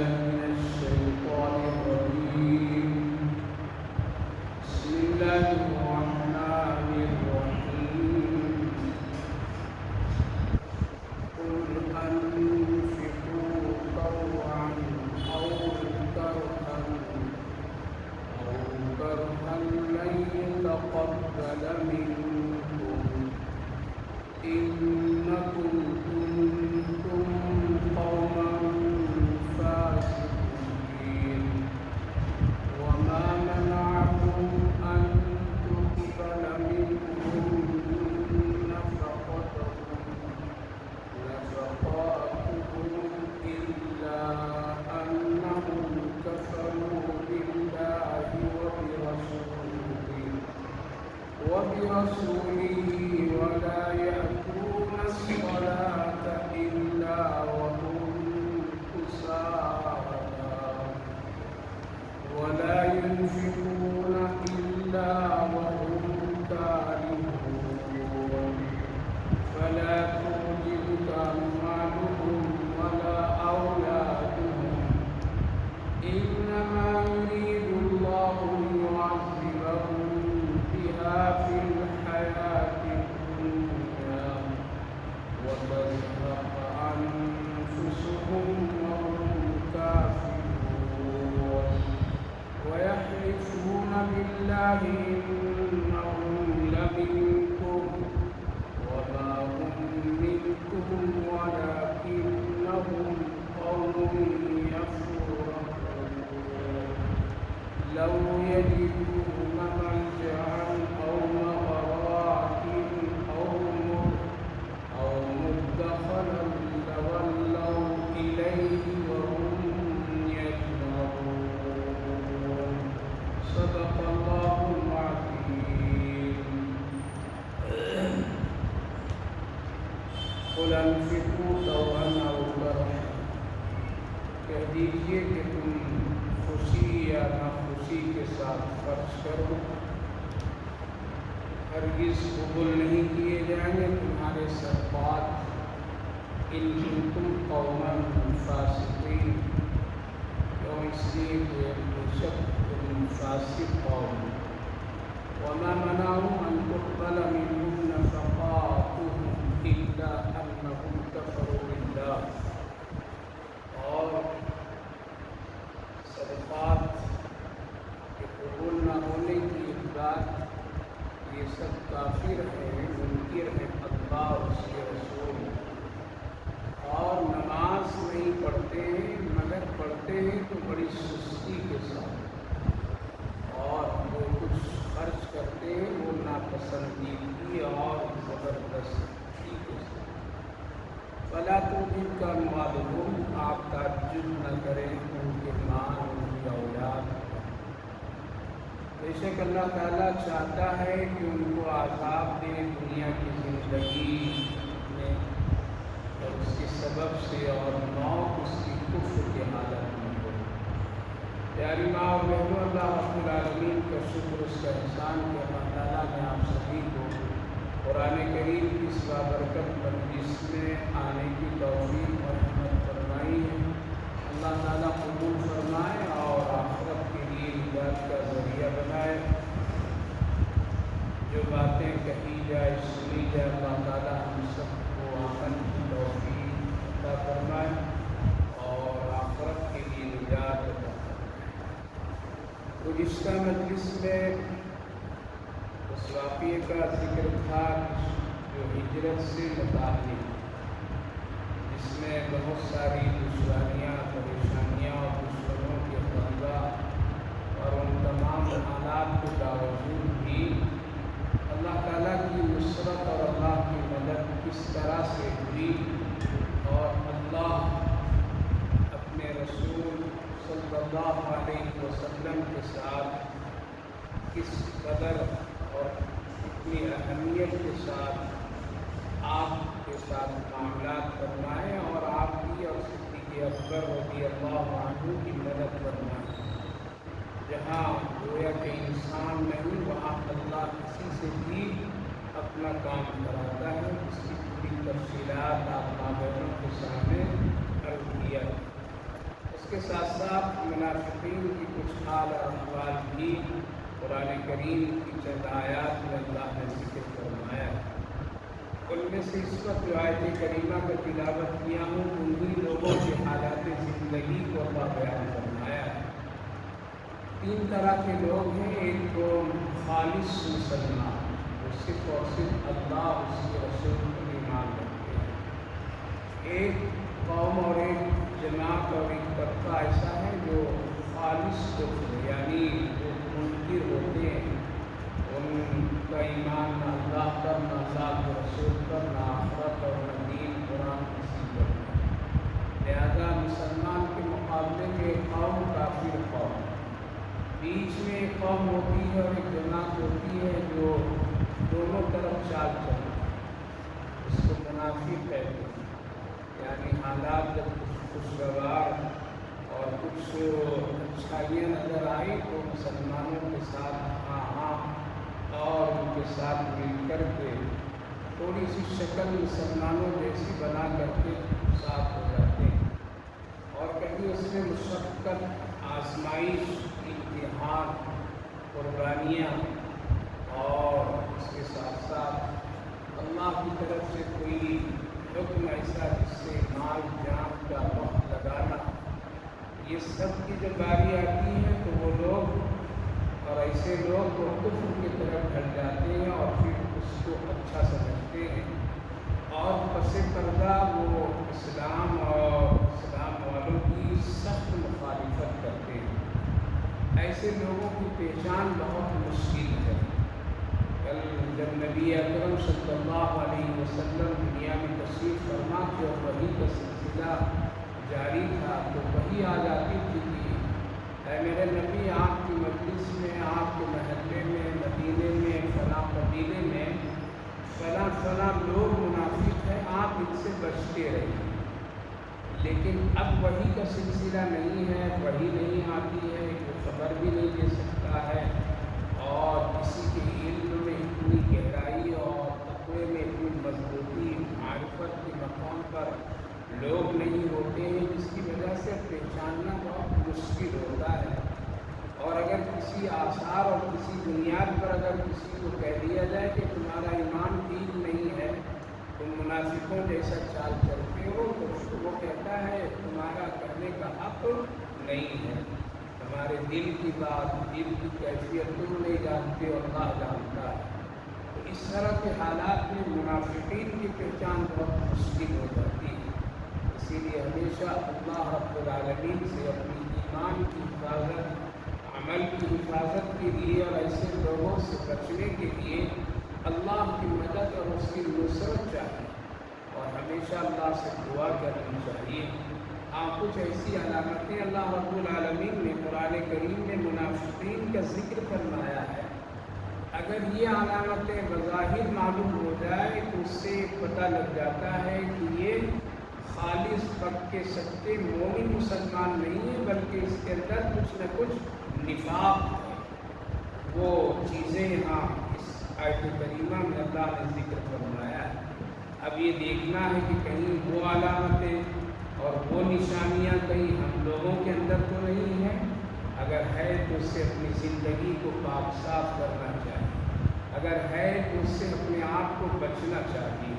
بالله من الشيطان الرجيم. بسم الله الرحمن الرحيم. قل أنفقوا طوعا أو كرها لن يتقبل منكم إنكم كنتم قوما فاسقين. وما منعهم أن تقبل منهم نفقاتهم إلا أنهم كفروا بالله وبرسوله ولا يأتون الصلاة إلا وهم كسالى ولا ينفقون إلا وهم كارهون. فلا تعجبك أموالهم ولا أولادهم إنما يريد الله ليعذبهم بها في الحياة الدنيا وتزهق أنفسهم وهم كافرون. ويحلفون بالله إنهم لمنكم وما هم منكم ولكنهم قوم يفرقون. لو يجدون ملجأ أو مغارات أو مدخلا لولوا إليه وهم يجمعون. صدق الله العظيم. قل انفقوا طوعا أو كرها، کہہ دیجیے کہ تم خوشی یا ناخوشی کے ساتھ خرچ کرو، ہرگز قبول نہیں کیے جائیں گے تمہارے صدقات ان کنتم قوما فاسقین، کیوں؟ اس لیے کہ بے شک تم فاسق قوم. وما منعهم أن تقبل منهم نفقاتهم إلا أنهم كفروا بالله، اور صدقات کے قبول نہ ہونے کی ایک بات، یہ سب کافر ہیں، منکر ہیں اللہ اور اس کے رسول، اور نماز نہیں پڑھتے ہیں، مگر پڑھتے ہیں تو بڑی سستی کے ساتھ، اور جو کچھ خرچ کرتے ہیں وہ ناپسندیدگی اور زبردستی کے ساتھ. فلا تعجبک اموالهم، آپ تعجب نہ کریں ان کے مال، ان کی اولاد. بے شک اللہ تعالیٰ چاہتا ہے کہ ان کو عذاب دے دنیا کی زندگی میں، اور اس کے سبب سے، اور موت اس کی کفر کی حالت میں ہو. پیاری ماں اور بہنوں، اللہ رب العالمین کا شکر، اس کا احسان کہ اللہ تعالیٰ نے آپ سبھی کو قرآن کریم کی اس بابرکت مجلس میں آنے کی توفیق اور رحمت فرمائی ہے. اللہ تعالیٰ قبول فرمائے اور آخرت کے لیے نجات کا ذریعہ بنائے. جو باتیں کہی جائے سنی جائے، اللہ تعالیٰ ہم سب کو عمل کی توفیق عطا فرمائے اور آخرت کے لیے نجات عطا فرمائے. گزشتہ مجلس میں اس واقعے کا ذکر تھا جو ہجرت سے متعلق، جس میں بہت ساری دشواریاں، پریشانیاں اور دشمنوں کے حملہ اور ان تمام حالات کے باوجود بھی اللہ تعالیٰ کی نصرت اور اللہ کی مدد کس طرح سے ہوئی، اور اللہ اپنے رسول صلی اللہ علیہ وسلم کے ساتھ کس قدر اور اتنی اہمیت کے ساتھ آپ کے ساتھ معاملات فرمائے، اور آپ کی اور صدیق اکبر رضی اللہ عنہ کی مدد فرمائے. جہاں گویا کہ انسان نہیں، وہاں اللہ کسی سے بھی اپنا کام کراتا ہے. اس کی پوری تفصیلات آپ مابینوں کے سامنے عرض کیا. اس کے ساتھ ساتھ منافقین کی کچھ حال اور احوال بھی قرآن کریم کی چند آیات میں اللہ نے ذکر فرمایا ہے۔ ان میں سے اس وقت جو آیت کریمہ کا تلاوت کیا ہوں انہی لوگوں کے حالات زندگی کو اللہ بیان فرمایا ہے۔ 3 طرح کے لوگ ہیں۔ ایک تو خالص مسلمان، جو صرف اور صرف اللہ اس کے رسول پر ایمان رکھتے ہیں۔ ایک قوم اور ایک جماعت اور ایک طبقہ ایسا ہے جو خالص کفر، یعنی جو منکر ہوتے ہیں، ان کا ایمان نہ اللہ پر، نہ اللہ کے رسول پر، نہ آخرت اور نہ دین قرآن کسی پر۔ لہذا مسلمان کے مقابلے میں ایک قوم کافر قوم، بیچ میں ایک قوم ہوتی ہے اور ایک جماعت ہوتی ہے جو دونوں طرف چال چلتی ہے، اس کو منافق کہتے ہیں۔ یعنی حالات جب کچھ خوشگوار اور کچھ اچھائیاں نظر آئی تو مسلمانوں کے ساتھ ہاں اور ان کے ساتھ مل کر کے تھوڑی سی شکل مسلمانوں جیسی بنا کر کے ساتھ ہو جاتے ہیں، اور کبھی اس میں مشقت، آزمائش، امتحان، قربانیاں، اور اس کے ساتھ ساتھ اللہ کی طرف سے کوئی حکم ایسا جس سے مال جان کا وقت لگانا، یہ سب کی جب باری آتی ہے تو وہ لوگ اور ایسے لوگ وہ کفر کی طرف ڈھل جاتے ہیں اور پھر اس کو اچھا سمجھتے ہیں، اور پس پردہ وہ اسلام اور اسلام والوں کی سخت مخالفت کرتے ہیں۔ ایسے لوگوں کی پہچان بہت مشکل ہے۔ کل جب نبی اکرم صلی اللہ علیہ وسلم دنیا میں تشریف فرما کے اور وحی کا سلسلہ جاری تھا تو وحی آ جاتی تھی کہ اے میرے نبی، آپ کی مجلس میں، آپ کے محلے میں، مدینے میں، فلاں قبیلے میں فلاں فلاں لوگ منافق ہیں، آپ ان سے بچتے رہیے۔ لیکن اب وحی کا سلسلہ نہیں ہے، وحی نہیں آتی ہے، کوئی خبر بھی نہیں دے سکتا ہے، اور کسی کے علم میں اتنی گہرائی اور تقوی میں اتنی مضبوطی، معرفت کے مقام پر لوگ نہیں ہوتے ہیں، جس کی وجہ سے پہچاننا بہت مشکل ہوتا ہے۔ اور اگر کسی آثار اور کسی بنیاد پر اگر کسی کو کہہ دیا جائے کہ تمہارا ایمان ٹھیک نہیں ہے، تم منافقوں جیسا چال چلتے ہو، تو وہ کہتا ہے تمہارا کرنے کا حق نہیں ہے، تمہارے دل کی بات، دل کی کیفیت تم نہیں جانتے اور اللہ جانتا ہے۔ تو اس طرح کے حالات میں منافقین کی پہچان بہت مشکل ہو جاتی ہے۔ اسی لیے ہمیشہ اللہ رب العالمین سے اپنی ایمان کی حفاظت، عمل کی حفاظت کے لیے اور ایسے لوگوں سے بچنے کے لیے اللہ کی مدد اور اس کی نصرت چاہیے، اور ہمیشہ اللہ سے دعا کرنی چاہیے۔ کچھ ایسی علامتیں اللہ رب العالمین نے قرآن کریم میں منافقین کا ذکر فرمایا ہے، اگر یہ علامتیں بظاہر معلوم ہو جائے تو اس سے پتہ لگ جاتا ہے کہ یہ خالص پکے سچے مومن مسلمان نہیں ہے، بلکہ اس کے اندر کچھ نہ کچھ نفاق ہے۔ وہ چیزیں یہاں اس آیت کریمہ میں اللہ نے ذکر فرمایا ہے۔ اب یہ دیکھنا ہے کہ کہیں وہ علامتیں اور وہ نشانیاں کہیں ہم لوگوں کے اندر تو نہیں ہیں، اگر ہے تو اس سے اپنی زندگی کو پاک صاف کرنا چاہیے، اگر ہے تو اس سے اپنے آپ کو بچنا چاہیے۔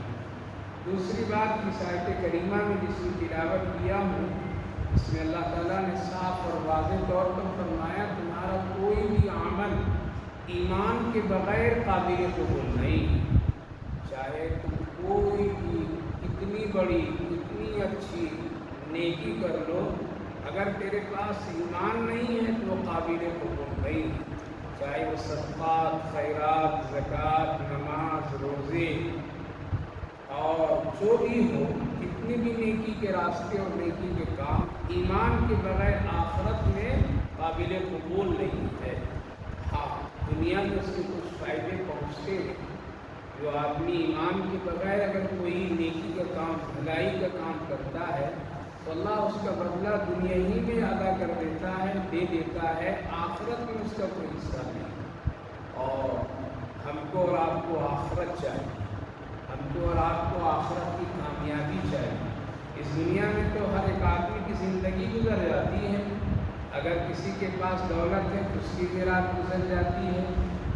دوسری بات، اس آیت کریمہ میں جس کی تلاوت کیا ہوں، اس میں اللہ تعالیٰ نے صاف اور واضح طور پر فرمایا تمہارا کوئی بھی عمل ایمان کے بغیر قابل قبول نہیں، چاہے تم کوئی بھی کتنی بڑی کتنی اچھی نیکی کر لو، اگر تیرے پاس ایمان نہیں ہے تو وہ قابل قبول نہیں، چاہے وہ صدقات، خیرات، زکوٰۃ، نماز، روزے اور جو بھی ہو، کتنی بھی نیکی کے راستے اور نیکی کے کام ایمان کے بغیر آخرت میں قابل قبول نہیں ہے۔ ہاں، دنیا میں اس کے کچھ فائدے پہنچتے ہیں۔ جو آدمی ایمان کے بغیر اگر کوئی نیکی کا کام، بھلائی کا کام کرتا ہے تو اللہ اس کا بدلہ دنیا ہی میں ادا کر دیتا ہے، دے دیتا ہے، آخرت میں اس کا کوئی حصہ نہیں۔ اور ہم کو اور آپ کو آخرت چاہیے، ہم کو اور آپ کو آخرت کی کامیابی چاہیے، اس دنیا میں تو ہر ایک آدمی کی زندگی گزر جاتی ہے۔ اگر کسی کے پاس دولت ہے تو اس کی بھی رات گزر جاتی ہے،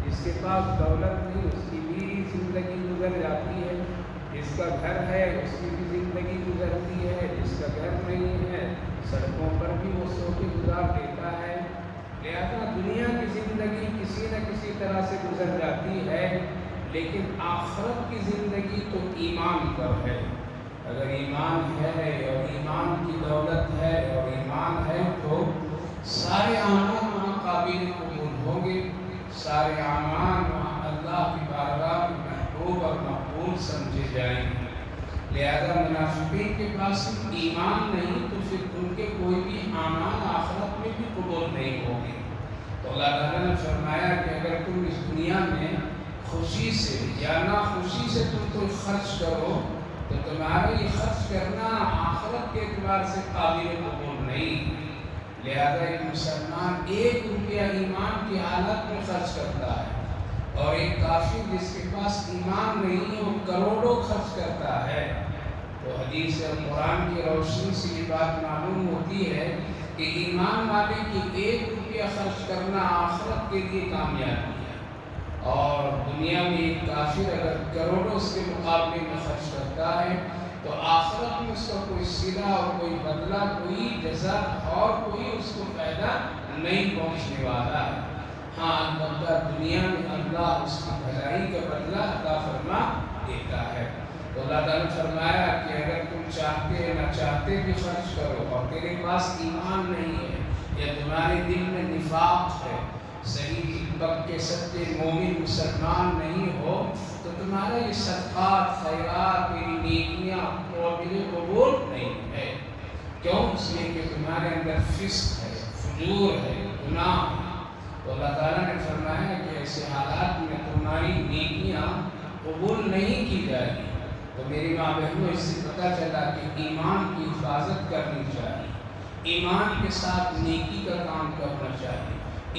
جس کے پاس دولت نہیں اس کی بھی زندگی گزر جاتی ہے، جس کا گھر ہے اس کی بھی زندگی گزرتی ہے، جس کا گھر نہیں ہے سڑکوں پر بھی وہ سو کے گزار دیتا ہے۔ لہذا دنیا کی زندگی کسی نہ کسی طرح سے گزر جاتی ہے، لیکن آخرت کی زندگی تو ایمان پر ہے۔ اگر ایمان ہے اور ایمان کی دولت ہے اور ایمان ہے تو سارے اعمال وہاں قابل قبول ہوں گے، سارے اعمال وہاں اللہ کی بارگاہ میں محبوب اور مقبول سمجھے جائیں گے۔ لہذا منافقین کے پاس ایمان نہیں تو پھر ان کے کوئی بھی اعمال آخرت میں بھی قبول نہیں ہوں گے۔ تو اللہ تعالیٰ نے فرمایا کہ اگر تم اس دنیا میں خوشی سے یا ناخوشی سے تم کوئی خرچ کرو تو تمہارا یہ خرچ کرنا آخرت کے اعتبار سے قابل قبول نہیں۔ لہذا ایک مسلمان 1 روپیہ ایمان کی حالت میں خرچ کرتا ہے، اور ایک کافر جس کے پاس ایمان نہیں وہ کروڑوں خرچ کرتا ہے۔ تو حدیث اور قرآن کی روشنی سے یہ بات معلوم ہوتی ہے کہ ایمان والے کی 1 روپیہ خرچ کرنا آخرت کے لیے کامیابی ہے، اور دنیا میں ایک کافر اگر کروڑوں اس کے مقابلے میں خرچ کرتا ہے تو آخرت میں اس کا کوئی صلہ اور کوئی بدلہ، کوئی جزا اور کوئی اس کو فائدہ نہیں پہنچنے والا ہے۔ ہاں البتہ دنیا میں اللہ اس کی بھلائی کا بدلہ عطا فرما دیتا ہے۔ تو اللہ تعالیٰ نے فرمایا کہ اگر تم چاہتے نہ چاہتے بھی خرچ کرو اور تیرے پاس ایمان نہیں ہے یا تمہارے دل میں نفاق ہے، صحیح پکے سچے مومن مسلمان نہیں ہو تو تمہارا یہ صدقات خیرات تیری نیکیاں قابل قبول نہیں ہے۔ کیوں؟ اس لیے کہ تمہارے اندر فسق ہے، فجور ہے، گناہ ہے۔ تو اللہ تعالیٰ نے فرمایا کہ ایسے حالات میں تمہاری نیکیاں قبول نہیں کی جائے گی۔ تو میری ماں بہنوں اس سے پتہ چلا کہ ایمان کی حفاظت کرنی چاہیے، ایمان کے ساتھ نیکی کا کام کرنا چاہیے،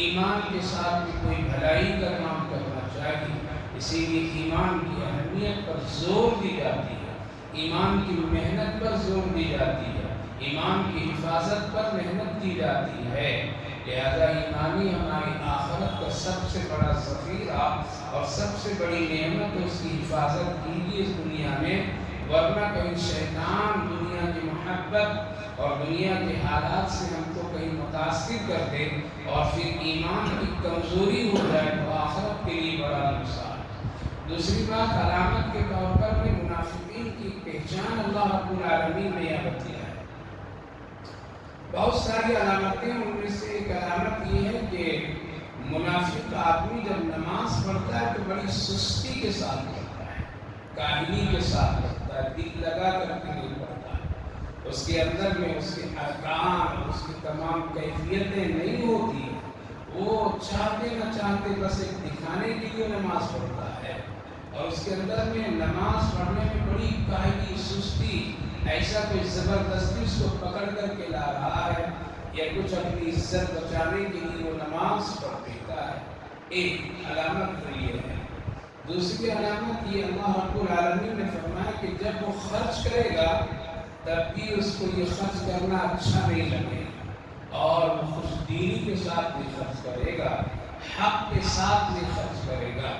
ایمان کے ساتھ بھی کوئی بھلائی کا کام کرنا چاہیے۔ اسی لیے ایمان کی اہمیت پر زور دی جاتی ہے، ایمان کی محنت پر زور دی جاتی ہے، ایمان کی حفاظت پر محنت کی جاتی ہے۔ لہذا ایمانی ہماری آخرت کا سب سے بڑا ذخیرہ اور سب سے بڑی نعمت، اس کی حفاظت کیجیے اس دنیا میں، ورنہ کہیں شیطان دنیا کی محبت اور دنیا کے حالات سے ہم کو کہیں متاثر کر دے اور پھر ایمان کی کمزوری ہو جائے تو آخرت کے لیے بڑا نقصان۔ دوسری بات، علامت کے طور پر بھی منافقین کی پہچان اللہ رب العالمین نے یہ بتایا ہے۔ بہت ساری علامتیں، ان میں سے ایک علامت یہ ہے کہ منافق آدمی جب نماز پڑھتا ہے تو بڑی سستی کے ساتھ پڑھتا ہے، کاہلی کے ساتھ پڑھتا ہے، دل لگا کر کے نہیں پڑھتا ہے۔ اس کے اندر میں اس کے ارکان، اس کی تمام کیفیتیں نہیں ہوتی ہیں، وہ چاہتے نہ چاہتے بس ایک دکھانے کے لیے نماز پڑھتا ہے، اور اس کے اندر میں نماز پڑھنے میں بڑی کاہلی، سستی، ایسا کوئی زبردستی اس کو پکڑ کر کے لا رہا ہے یا کچھ اپنی عزت بچانے کے لیے وہ نماز پڑھ دیتا ہے۔ ایک علامت تو یہ ہے۔ دوسری علامت یہ، اللہ رب العالمین نے فرمایا کہ جب وہ خرچ کرے گا تب بھی اس کو یہ خرچ کرنا اچھا نہیں لگے گا، اور وہ خوش دلی کے ساتھ نہیں خرچ کرے گا، حق کے ساتھ نہیں خرچ کرے گا۔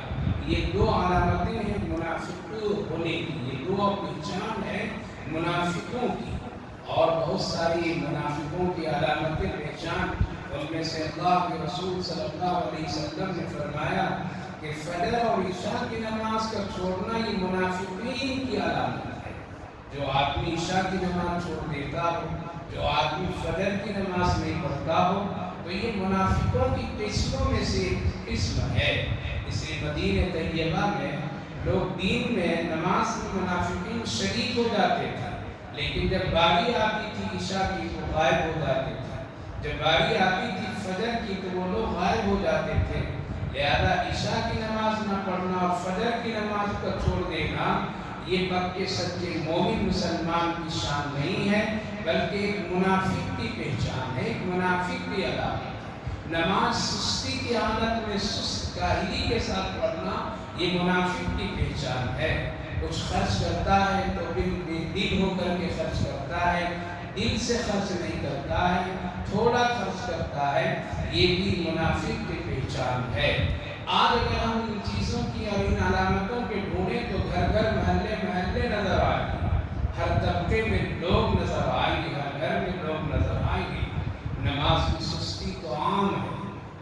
یہ 2 علامتیں ہیں منافق ہونے کی، یہ 2 پہچان ہے منافقوں کی، اور بہت ساری منافقوں کی علامتیں پہچان، ان میں سے اللہ کے رسول صلی اللہ علیہ وسلم نے فرمایا کہ فجر اور عشاء کی نماز کا چھوڑنا یہ منافقین کی علامت ہے۔ جو آدمی عشاء کی نماز چھوڑ دیتا ہو، جو آدمی فجر کی نماز نہیں پڑھتا ہو، تو یہ منافقوں کی قسموں میں سے قسم ہے۔ اس لیے مدینہ طیبہ میں لوگ دین میں نماز میں منافقین شریک ہو جاتے تھے، لیکن جب باری آتی تھی عشاء کی تو غائب ہو جاتے تھے، جب باری آتی تھی فجر کی تو وہ لوگ غائب ہو جاتے تھے۔ لہذا عشاء کی نماز نہ پڑھنا اور فجر کی نماز کو چھوڑ دینا یہ پکے سچے مومن مسلمان کی شان نہیں ہے، بلکہ ایک منافق کی پہچان ہے، ایک منافق کی علامت ہے۔ نماز سستی کی حالت میں سست کاہلی کے ساتھ پڑھنا یہ منافق کی پہچان ہے۔ کچھ خرچ کرتا ہے تو بے دل ہو کر کے خرچ کرتا ہے، دل سے خرچ نہیں کرتا ہے، تھوڑا خرچ کرتا ہے، یہ بھی منافق کی پہچان ہے۔ آج اگر ہم ان چیزوں کی اور ان علامتوں کے ڈھونڈیں تو گھر گھر محلے محلے نظر آئیں گے، ہر طبقے میں لوگ نظر آئیں گے، ہر گھر میں لوگ نظر آئیں گے۔ نماز کی سستی تو عام ہے،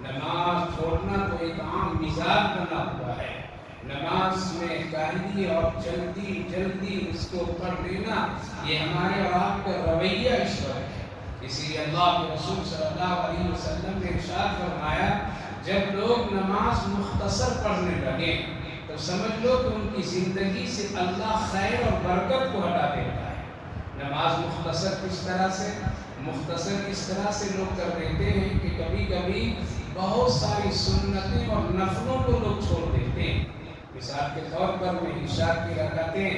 نماز چھوڑنا تو ایک عام مزاج بنا ہوا ہے، نماز میں کاہلی اور جلدی جلدی اس کو پڑھ لینا یہ ہمارے اور آپ کا رویہ اس وقت ہے۔ اسی لیے اللہ کے رسول صلی اللہ علیہ وسلم نے ارشاد فرمایا جب لوگ نماز مختصر پڑھنے لگے تو سمجھ لو کہ ان کی زندگی سے اللہ خیر اور برکت کو ہٹا دیتا ہے۔ نماز مختصر کس طرح سے؟ مختصر اس طرح سے لوگ کر دیتے ہیں کہ کبھی کبھی بہت ساری سنتیں اور نفلوں کو لوگ چھوڑ دیتے ہیں۔ مثال کے طور پر میں عشاء کی رکعتیں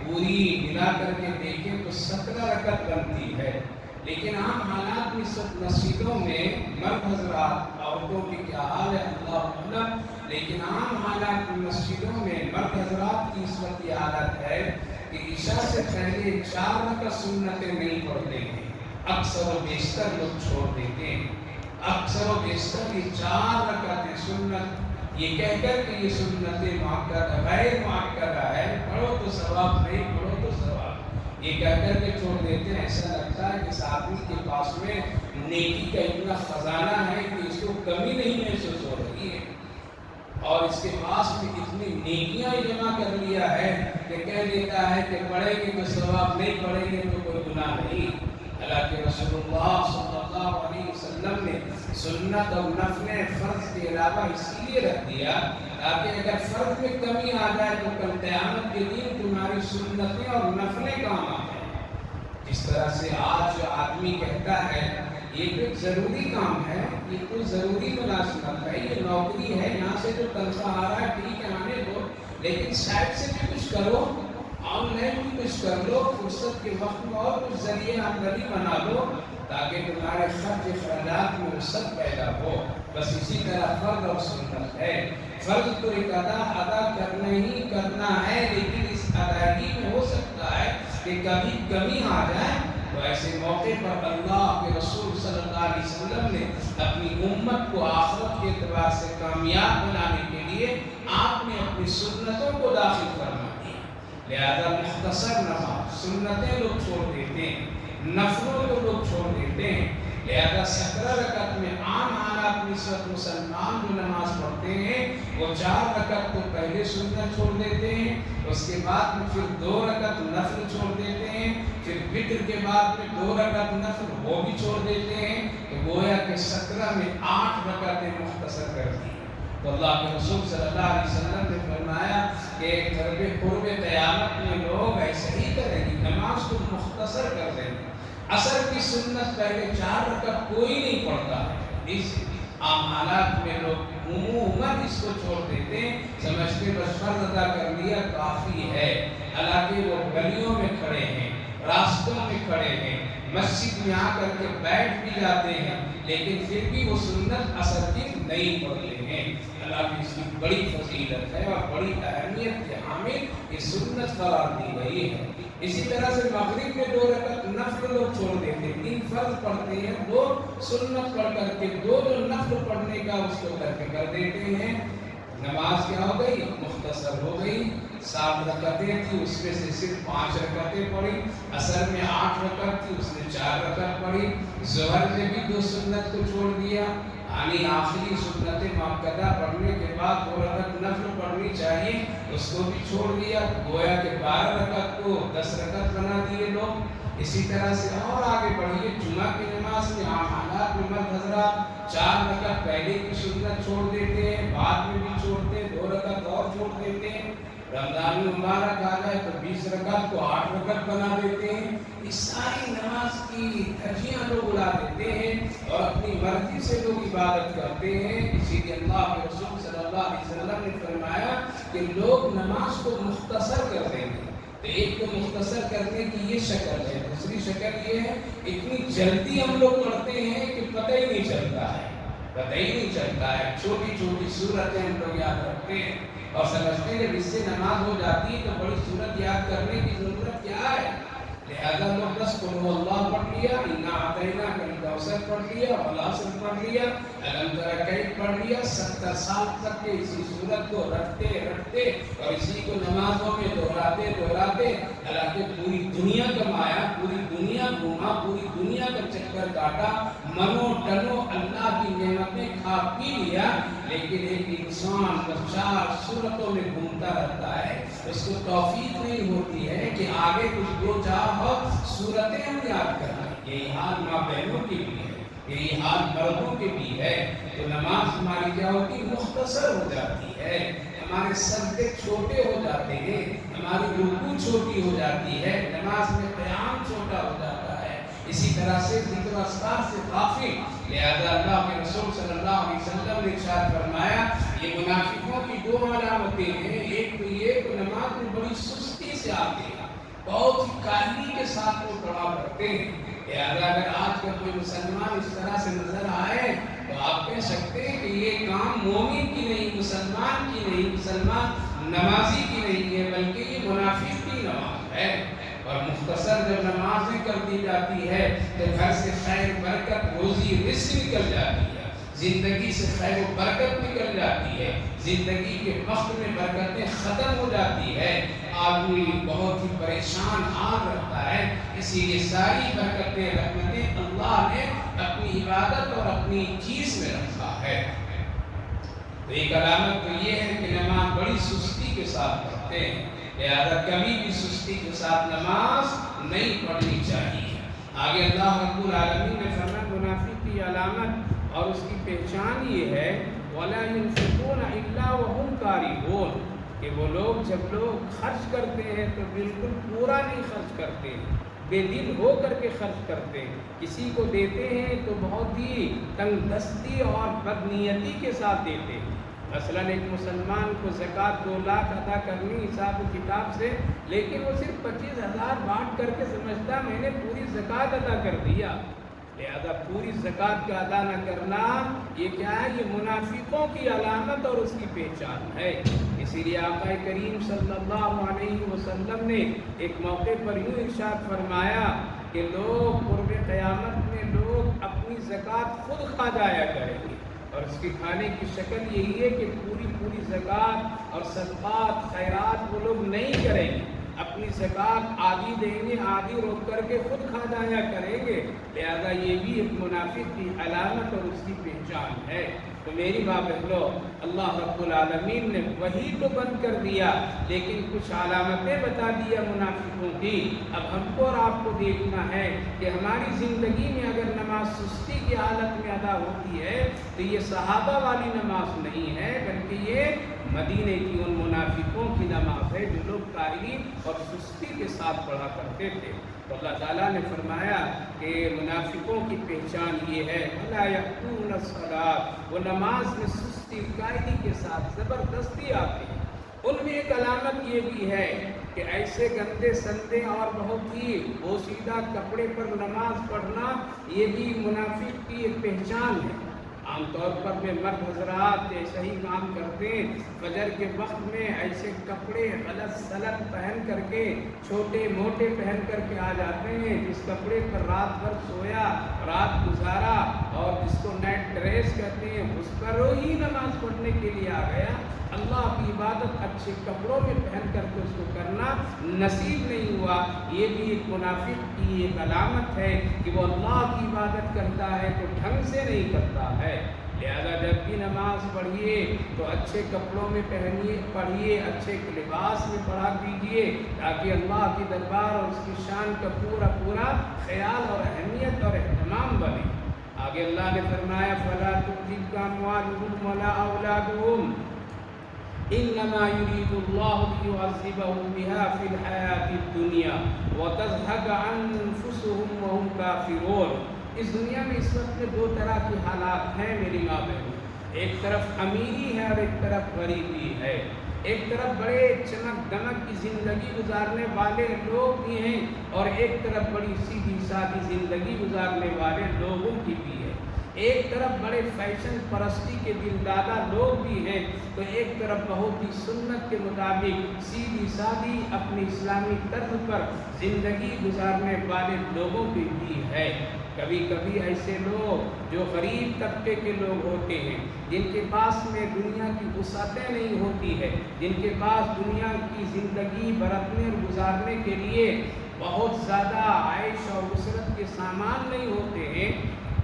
پوری ملا کر کے دیکھیں تو 17 رکعت بنتی ہے، لیکن عام حالات میں سب مسجدوں میں مرد حضرات، عورتوں کی کیا حال ہے اللہ علم، لیکن عام حالات میں مسجدوں میں مرد حضرات کی اس وقت یہ حالت ہے کہ عشاء سے پہلے 4 رکعت سنتیں نہیں پڑھتے ہیں، اکثر و بیشتر لوگ چھوڑ دیتے ہیں۔ اکثر و بیشتر یہ 4 رکعتیں سنت یہ کہہ کر کہ یہ سنت مؤکدہ غیر مؤکدہ ہے، پڑھو تو ثواب نہیں پڑھو تو ثواب، یہ کہہ کر کے چھوڑ دیتے ہیں۔ ایسا لگتا ہے کہ اس آدمی کے پاس میں نیکی کا اتنا خزانہ ہے کہ اس کو کمی نہیں محسوس ہو رہی ہے، اور اس کے پاس میں اتنی نیکیاں جمع کر لیا ہے کہ کہہ دیتا ہے کہ پڑھیں گے تو ثواب، نہیں پڑھیں گے تو کوئی گناہ نہیں۔ حالانکہ رسول اللہ صلی اللہ علیہ وسلم نے سنت اور نفل فرض کے علاوہ اسی لیے رکھ دیا تاکہ اگر فرض میں کمی آ جائے تو کل قیامت کے دن تمہاری سنتیں اور نفلیں کام آ جائیں۔ اس طرح سے آج جو آدمی کہتا ہے یہ کوئی ضروری کام ہے، یہ کوئی ضروری ملازمت ہے، یہ نوکری ہے، یہاں سے جو تنخواہ آ رہا ہے ٹھیک ہے آنے دو، لیکن سائڈ سے بھی کچھ کرو، آن لائن بھی کچھ کر لو، فرصت کے وقت میں اور کچھ ذریعہ آمدنی بنا لو تاکہ تمہارے خرچ اخراجات میں وسعت پیدا ہو۔ بس اسی طرح فرض اور سنت ہے، فرض تو ایک ادا کرنا ہی کرنا ہے، لیکن اس ادائیگی میں ہو سکتا ہے کہ کبھی کمی آ جائے، تو ایسے موقع پر اللہ کے رسول صلی اللہ علیہ وسلم نے اپنی امت کو آخرت کے اعتبار سے کامیاب بنانے کے لیے آپ نے اپنی سنتوں کو داخل کرنا دیا۔ لہذا مختصر نماز سنتیں لوگ چھوڑ دیتے ہیں، نفلوں کو لوگ چھوڑ دیتے ہیں۔ لہذا 17 رکعت میں عام حالات میں اس وقت مسلمان جو نماز پڑھتے ہیں وہ 4 رکعت کو پہلے سنت چھوڑ دیتے ہیں، اس کے بعد میں پھر 2 رکعت نفل چھوڑ دیتے ہیں، پھر وتر کے بعد میں 2 رکعت نفل وہ بھی چھوڑ دیتے ہیں، تو گویا کہ 17 میں 8 رکعتیں مختصر کر دی۔ تو اللہ کے رسول صلی اللہ علیہ وسلم نے فرمایا کہ قرب قیامت میں لوگ ایسے ہی کریں گے، نماز کو مختصر کر دیں گے۔ عصر کی سنت پہلے 4 رکعت کوئی نہیں پڑھتا ہے، اس عام حالات میں لوگ عموماً اس کو چھوڑ دیتے ہیں، سمجھتے بس فرض ادا کر لیا کافی ہے، حالانکہ وہ گلیوں میں کھڑے ہیں، راستوں میں کھڑے ہیں، مسجد میں آ کر کے بیٹھ بھی جاتے ہیں، لیکن پھر بھی وہ سنت عصر کی نہیں پڑھتے ہیں۔ اللہ کی اس کی بڑی فضیلت ہے اور بڑی اہمیت کے حامل یہ سنت قرار دی گئی ہے۔ اسی طرح سے مغرب میں 2 رکعت نفل لوگ چھوڑ دیتے ہیں، 3 فرض پڑھتے ہیں، 2 سنت پڑھ کر کے 2 جو نفل پڑھنے کا اس کو کر دیتے ہیں، نماز کیا ہو گئی؟ مختصر ہو گئی۔ 7 رکعتیں تھی اس میں سے صرف 5 رکعتیں پڑھی، عصر میں 8 رکعت تھی اس نے 4 رکعت پڑھی، ظہر میں بھی 2 سنت کو چھوڑ دیا، یعنی آخری سنت مؤکدہ پڑھنے کے بعد 2 رکعت نفل پڑھنی چاہیے اس کو بھی چھوڑ دیا، گویا کہ 12 رکعت کو 10 رکعت بنا دیے لوگ۔ اسی طرح سے اور آگے بڑھیے، جمعہ کی نماز میں عام حالات میں مرد حضرات 4 رکعت پہلے کی سنت چھوڑ دیتے ہیں، بعد میں بھی چھوڑتے ہیں، 2 رکعت اور چھوڑ دیتے ہیں۔ رمضان مبارک آ جائے تو 20 رکعت کو 8 رکعت بنا دیتے ہیں۔ اس ساری نماز کی دھجیاں لوگ اڑا دیتے ہیں اور اپنی مرضی سے لوگ عبادت کرتے ہیں۔ اسی لیے اللہ کے رسول صلی اللہ علیہ وسلم نے فرمایا کہ لوگ نماز کو مختصر کر دیں گے، تو ایک تو مختصر کرنے کی یہ شکل ہے، دوسری شکل یہ ہے اتنی جلدی ہم لوگ پڑھتے ہیں کہ پتہ ہی نہیں چلتا ہے، چھوٹی چھوٹی صورتیں ہم لوگ یاد رکھتے ہیں اور سمجھتے ہیں جب اس سے نماز ہو جاتی ہے تو بڑی صورت یاد کرنے کی ضرورت کیا ہے؟ لہذا لوگ بس قل هو اللہ پڑھ لیا، انا اعطیناک الکوثر پڑھ لیا، والعصر پڑھ لیا، الم تر کیف پڑھ لیا، 70 سال تک کے اسی صورت کو رکھتے رکھتے اور اسی کو نمازوں میں دہراتے دہراتے حالانکہ پوری دنیا کمایا، پوری دنیا گھوما، پوری دنیا کا چکر کاٹا، منو ٹنو اللہ کی نعمتیں کھا پی لیا، لیکن ایک انسان بس 4 صورتوں میں گھومتا رہتا ہے، اس کو توفیق نہیں ہوتی ہے کہ آگے کچھ 2-4 صورتیں ہم یاد کرنا۔ یہی حال ماں بہنوں کے بھی ہے، یہی حال مردوں کے بھی ہے۔ تو نماز ہماری کیا ہوتی؟ مختصر ہو جاتی ہے، ہمارے سجدے چھوٹے ہو جاتے ہیں، ہماری رکوع چھوٹی ہو جاتی ہے، نماز میں قیام چھوٹا ہو جاتا ہے، اسی طرح سے ذکر و اذکار سے غافل۔ لہذا اللہ کے رسول صلی اللہ علیہ وسلم نے ارشاد فرمایا یہ منافقوں کی 2 علامتیں ہیں، ایک تو یہ کہ نماز میں بڑی سستی سے آتے ہیں، بہت ہی کاہلی کے ساتھ وہ پڑھا کرتے ہیں۔ لہذا اگر آج کا کوئی مسلمان اس طرح سے نظر آئے تو آپ کہہ سکتے ہیں کہ یہ کام مومن کی نہیں، مسلمان کی نہیں، مسلمان نمازی کی نہیں ہے، بلکہ یہ منافق کی نماز ہے۔ اور مختصر جب نمازیں کر دی جاتی ہے تو گھر سے خیر برکت روزی رزق نکل جاتی ہے، زندگی سے خیر و برکت نکل جاتی ہے، زندگی کے وقت میں برکتیں ختم ہو جاتی ہے، آدمی بہت ہی پریشان حال رہتا ہے۔ اسی لیے ساری برکتیں رحمتیں اللہ نے اپنی عبادت اور اپنی چیز میں رکھا ہے۔ تو ایک علامت تو یہ ہے کہ نماز بڑی سستی کے ساتھ پڑھتے ہیں، لہذا کبھی بھی سستی کے ساتھ نماز نہیں پڑھنی چاہیے۔ آگے اللہ رب العالمین نے فرمایا منافق کی علامت اور اس کی پہچان یہ ہے وَلَا يُنْفِقُونَ إِلَّا وَهُمْ كَارِهُونَ کہ وہ لوگ جب لوگ خرچ کرتے ہیں تو بالکل پورا نہیں خرچ کرتے، بے دل ہو کر کے خرچ کرتے ہیں، کسی کو دیتے ہیں تو بہت ہی تنگ دستی اور بدنیتی کے ساتھ دیتے ہیں۔ مثلاً ایک مسلمان کو زکوٰۃ 2 لاکھ ادا کرنی حساب و کتاب سے، لیکن وہ صرف 25,000 بانٹ کر کے سمجھتا میں نے پوری زکوٰۃ ادا کر دیا۔ لہذا پوری زکوٰۃ کا ادا نہ کرنا یہ کیا ہے؟ یہ منافقوں کی علامت اور اس کی پہچان ہے۔ اسی لیے آقا کریم صلی اللہ علیہ وسلم نے ایک موقع پر یوں ارشاد فرمایا کہ لوگ قرب قیامت میں لوگ اپنی زکوٰۃ خود کھا جایا کریں گے، اور اس کی کھانے کی شکل یہی ہے کہ پوری زکوٰۃ اور صدقات خیرات وہ لوگ نہیں کریں گے، اپنی زکوٰۃ آدھی دیں گے، آدھی روک کر کے خود کھا جایا کریں گے۔ لہذا یہ بھی ایک منافق کی علامت اور اس کی پہچان ہے۔ تو میری ماں بہنوں، اللہ رب العالمین نے وہی تو بند کر دیا لیکن کچھ علامتیں بتا دیا منافقوں کی۔ اب ہم کو اور آپ کو دیکھنا ہے کہ ہماری زندگی میں اگر نماز سستی کی حالت میں ادا ہوتی ہے تو یہ صحابہ والی نماز نہیں ہے، بلکہ یہ مدینے کی ان منافقوں کی نماز ہے جو لوگ کاہلی اور سستی کے ساتھ پڑھا کرتے تھے۔ تو اللہ تعالیٰ نے فرمایا کہ منافقوں کی پہچان یہ ہے وَلَا يَأْتُونَ الصَّلَاةَ، وہ نماز میں سستی کاہلی کے ساتھ زبردستی آتے ہیں۔ ان میں ایک علامت یہ بھی ہے کہ ایسے گندے سندے اور بہت ہی بوسیدہ کپڑے پر نماز پڑھنا یہ بھی منافق کی ایک پہچان ہے۔ عام طور پر میں مرد حضرات ایسا ہی کام کرتے ہیں، فجر کے وقت میں ایسے کپڑے غلط سلط پہن کر کے چھوٹے موٹے پہن کر کے آ جاتے ہیں، جس کپڑے پر رات بھر سویا، رات گزارا اور جس کو نائٹ ڈریس کہتے ہیں اس پر ہی نماز پڑھنے کے لیے آ گیا۔ اللہ کی عبادت اچھے کپڑوں میں پہن کر کے اس کو کرنا نصیب نہیں ہوا۔ یہ بھی ایک منافق کی ایک علامت ہے کہ وہ اللہ کی عبادت کرتا ہے تو ڈھنگ سے نہیں کرتا ہے۔ لہذا جب بھی نماز پڑھیے تو اچھے کپڑوں میں پڑھیے، اچھے لباس میں پڑھا کیجیے تاکہ اللہ کی دربار اور اس کی شان کا پورا خیال اور اہمیت اور اہتمام بنے۔ آگے اللہ نے فرمایا فَلَا تُعْجِبْكَ أَمْوَالُهُمْ وَلَا أَوْلَادُهُمْ إِنَّمَا يُرِيدُ اللَّهُ لِيُعَذِّبَهُم بِهَا فِي الْحَيَاةِ الدُّنْيَا وَتَزْهَقَ أَنفُسُهُمْ وَهُمْ كَافِرُونَ۔ اس دنیا میں اس وقت میں 2 طرح کی حالات ہیں میری ماں بہنوں، ایک طرف امیری ہے اور ایک طرف غریبی ہے، ایک طرف بڑے چمک دمک کی زندگی گزارنے والے لوگ بھی ہیں اور ایک طرف بڑی سیدھی سادی زندگی گزارنے والے لوگوں کی بھی ہے۔ ایک طرف بڑے فیشن پرستی کے دل دادا لوگ بھی ہیں، تو ایک طرف بہت ہی سنت کے مطابق سیدھی سادی اپنی اسلامی طرز پر زندگی گزارنے والے لوگوں کی بھی ہے۔ کبھی کبھی ایسے لوگ جو غریب طبقے کے لوگ ہوتے ہیں، جن کے پاس میں دنیا کی وسعتیں نہیں ہوتی ہے، جن کے پاس دنیا کی زندگی برتنے اور گزارنے کے لیے بہت زیادہ عیش اور عسرت کے سامان نہیں ہوتے ہیں،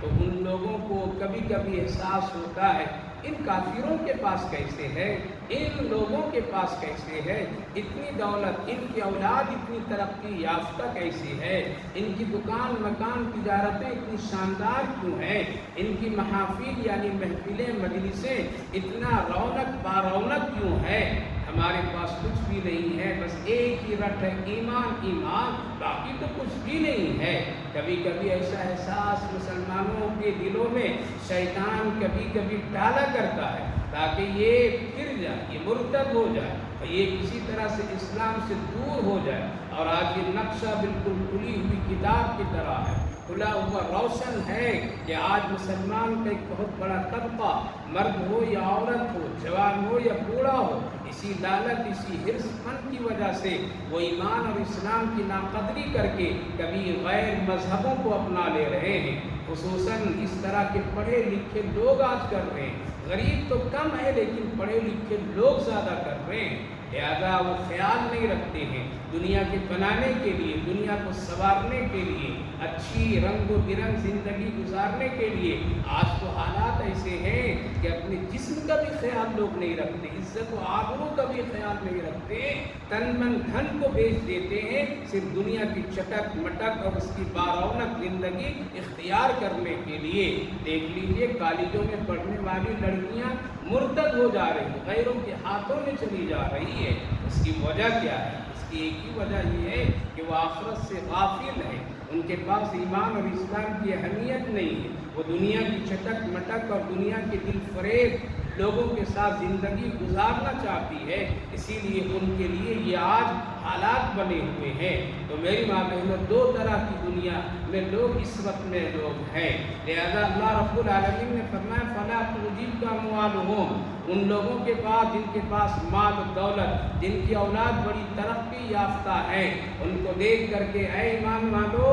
تو ان لوگوں کو کبھی کبھی احساس ہوتا ہے ان کافروں کے پاس کیسے ہے، ان لوگوں کے پاس کیسے ہے، اتنی دولت، ان کی اولاد اتنی ترقی یافتہ کیسی ہے، ان کی دکان مکان تجارتیں اتنی شاندار کیوں ہیں، ان کی محافل یعنی محفلیں مجلسیں اتنا رونق بارونق کیوں ہے، ہمارے پاس کچھ بھی نہیں ہے، بس ایک ہی رٹ ہے ایمان ایمان، باقی تو کچھ بھی نہیں ہے۔ کبھی کبھی ایسا احساس مسلمانوں کے دلوں میں شیطان کبھی کبھی ڈالا کرتا ہے تاکہ یہ پھر جائے، یہ مرتد ہو جائے اور یہ کسی طرح سے اسلام سے دور ہو جائے۔ اور آج یہ نقشہ بالکل کھلی ہوئی کتاب کی طرح ہے، کھلا ہوا روشن ہے کہ آج مسلمان کا ایک بہت بڑا طبقہ، مرد ہو یا عورت ہو، جوان ہو یا بوڑھا ہو، اسی لالت، اسی حرص پن کی وجہ سے وہ ایمان اور اسلام کی ناقدری کر کے کبھی غیر مذہبوں کو اپنا لے رہے ہیں۔ خصوصاً اس طرح کے پڑھے لکھے لوگ آج کر رہے ہیں، غریب تو کم ہے لیکن پڑھے لکھے لوگ زیادہ کر رہے ہیں، لہذا وہ خیال نہیں رکھتے ہیں دنیا کے بنانے کے لیے، دنیا کو سنوارنے کے لیے، اچھی رنگ و برنگ زندگی گزارنے کے لیے۔ آج تو حالات ایسے ہیں کہ اپنے جسم کا بھی خیال لوگ نہیں رکھتے، عزت و آبرو کا بھی خیال نہیں رکھتے، تن من دھن کو بیچ دیتے ہیں صرف دنیا کی چٹک مٹک اور اس کی بارونق زندگی اختیار کرنے کے لیے۔ دیکھ لیجیے کالجوں میں پڑھنے والی لڑکیاں مرتد ہو جا رہی ہیں، غیروں کے ہاتھوں میں چلی جا رہی ہے۔ اس کی وجہ کیا ہے؟ اس کی ایک ہی وجہ یہ ہے کہ وہ آخرت سے غافل ہے، ان کے پاس ایمان اور اسلام کی اہمیت نہیں ہے، وہ دنیا کی چٹک مٹک اور دنیا کے دل فریب لوگوں کے ساتھ زندگی گزارنا چاہتی ہے، اسی لیے ان کے لیے یہ آج حالات بنے ہوئے ہیں۔ تو میری ماں بہنوں، دو طرح کی دنیا میں لوگ اس وقت میں لوگ ہیں، لہذا اللہ رب العالمین نے فرمایا فَلَا تُعْجِبْكَ أَمْوَالُهُمْ، ان لوگوں کے پاس جن کے پاس مال و دولت، جن کی اولاد بڑی ترقی یافتہ ہے، ان کو دیکھ کر کے اے ایمان والو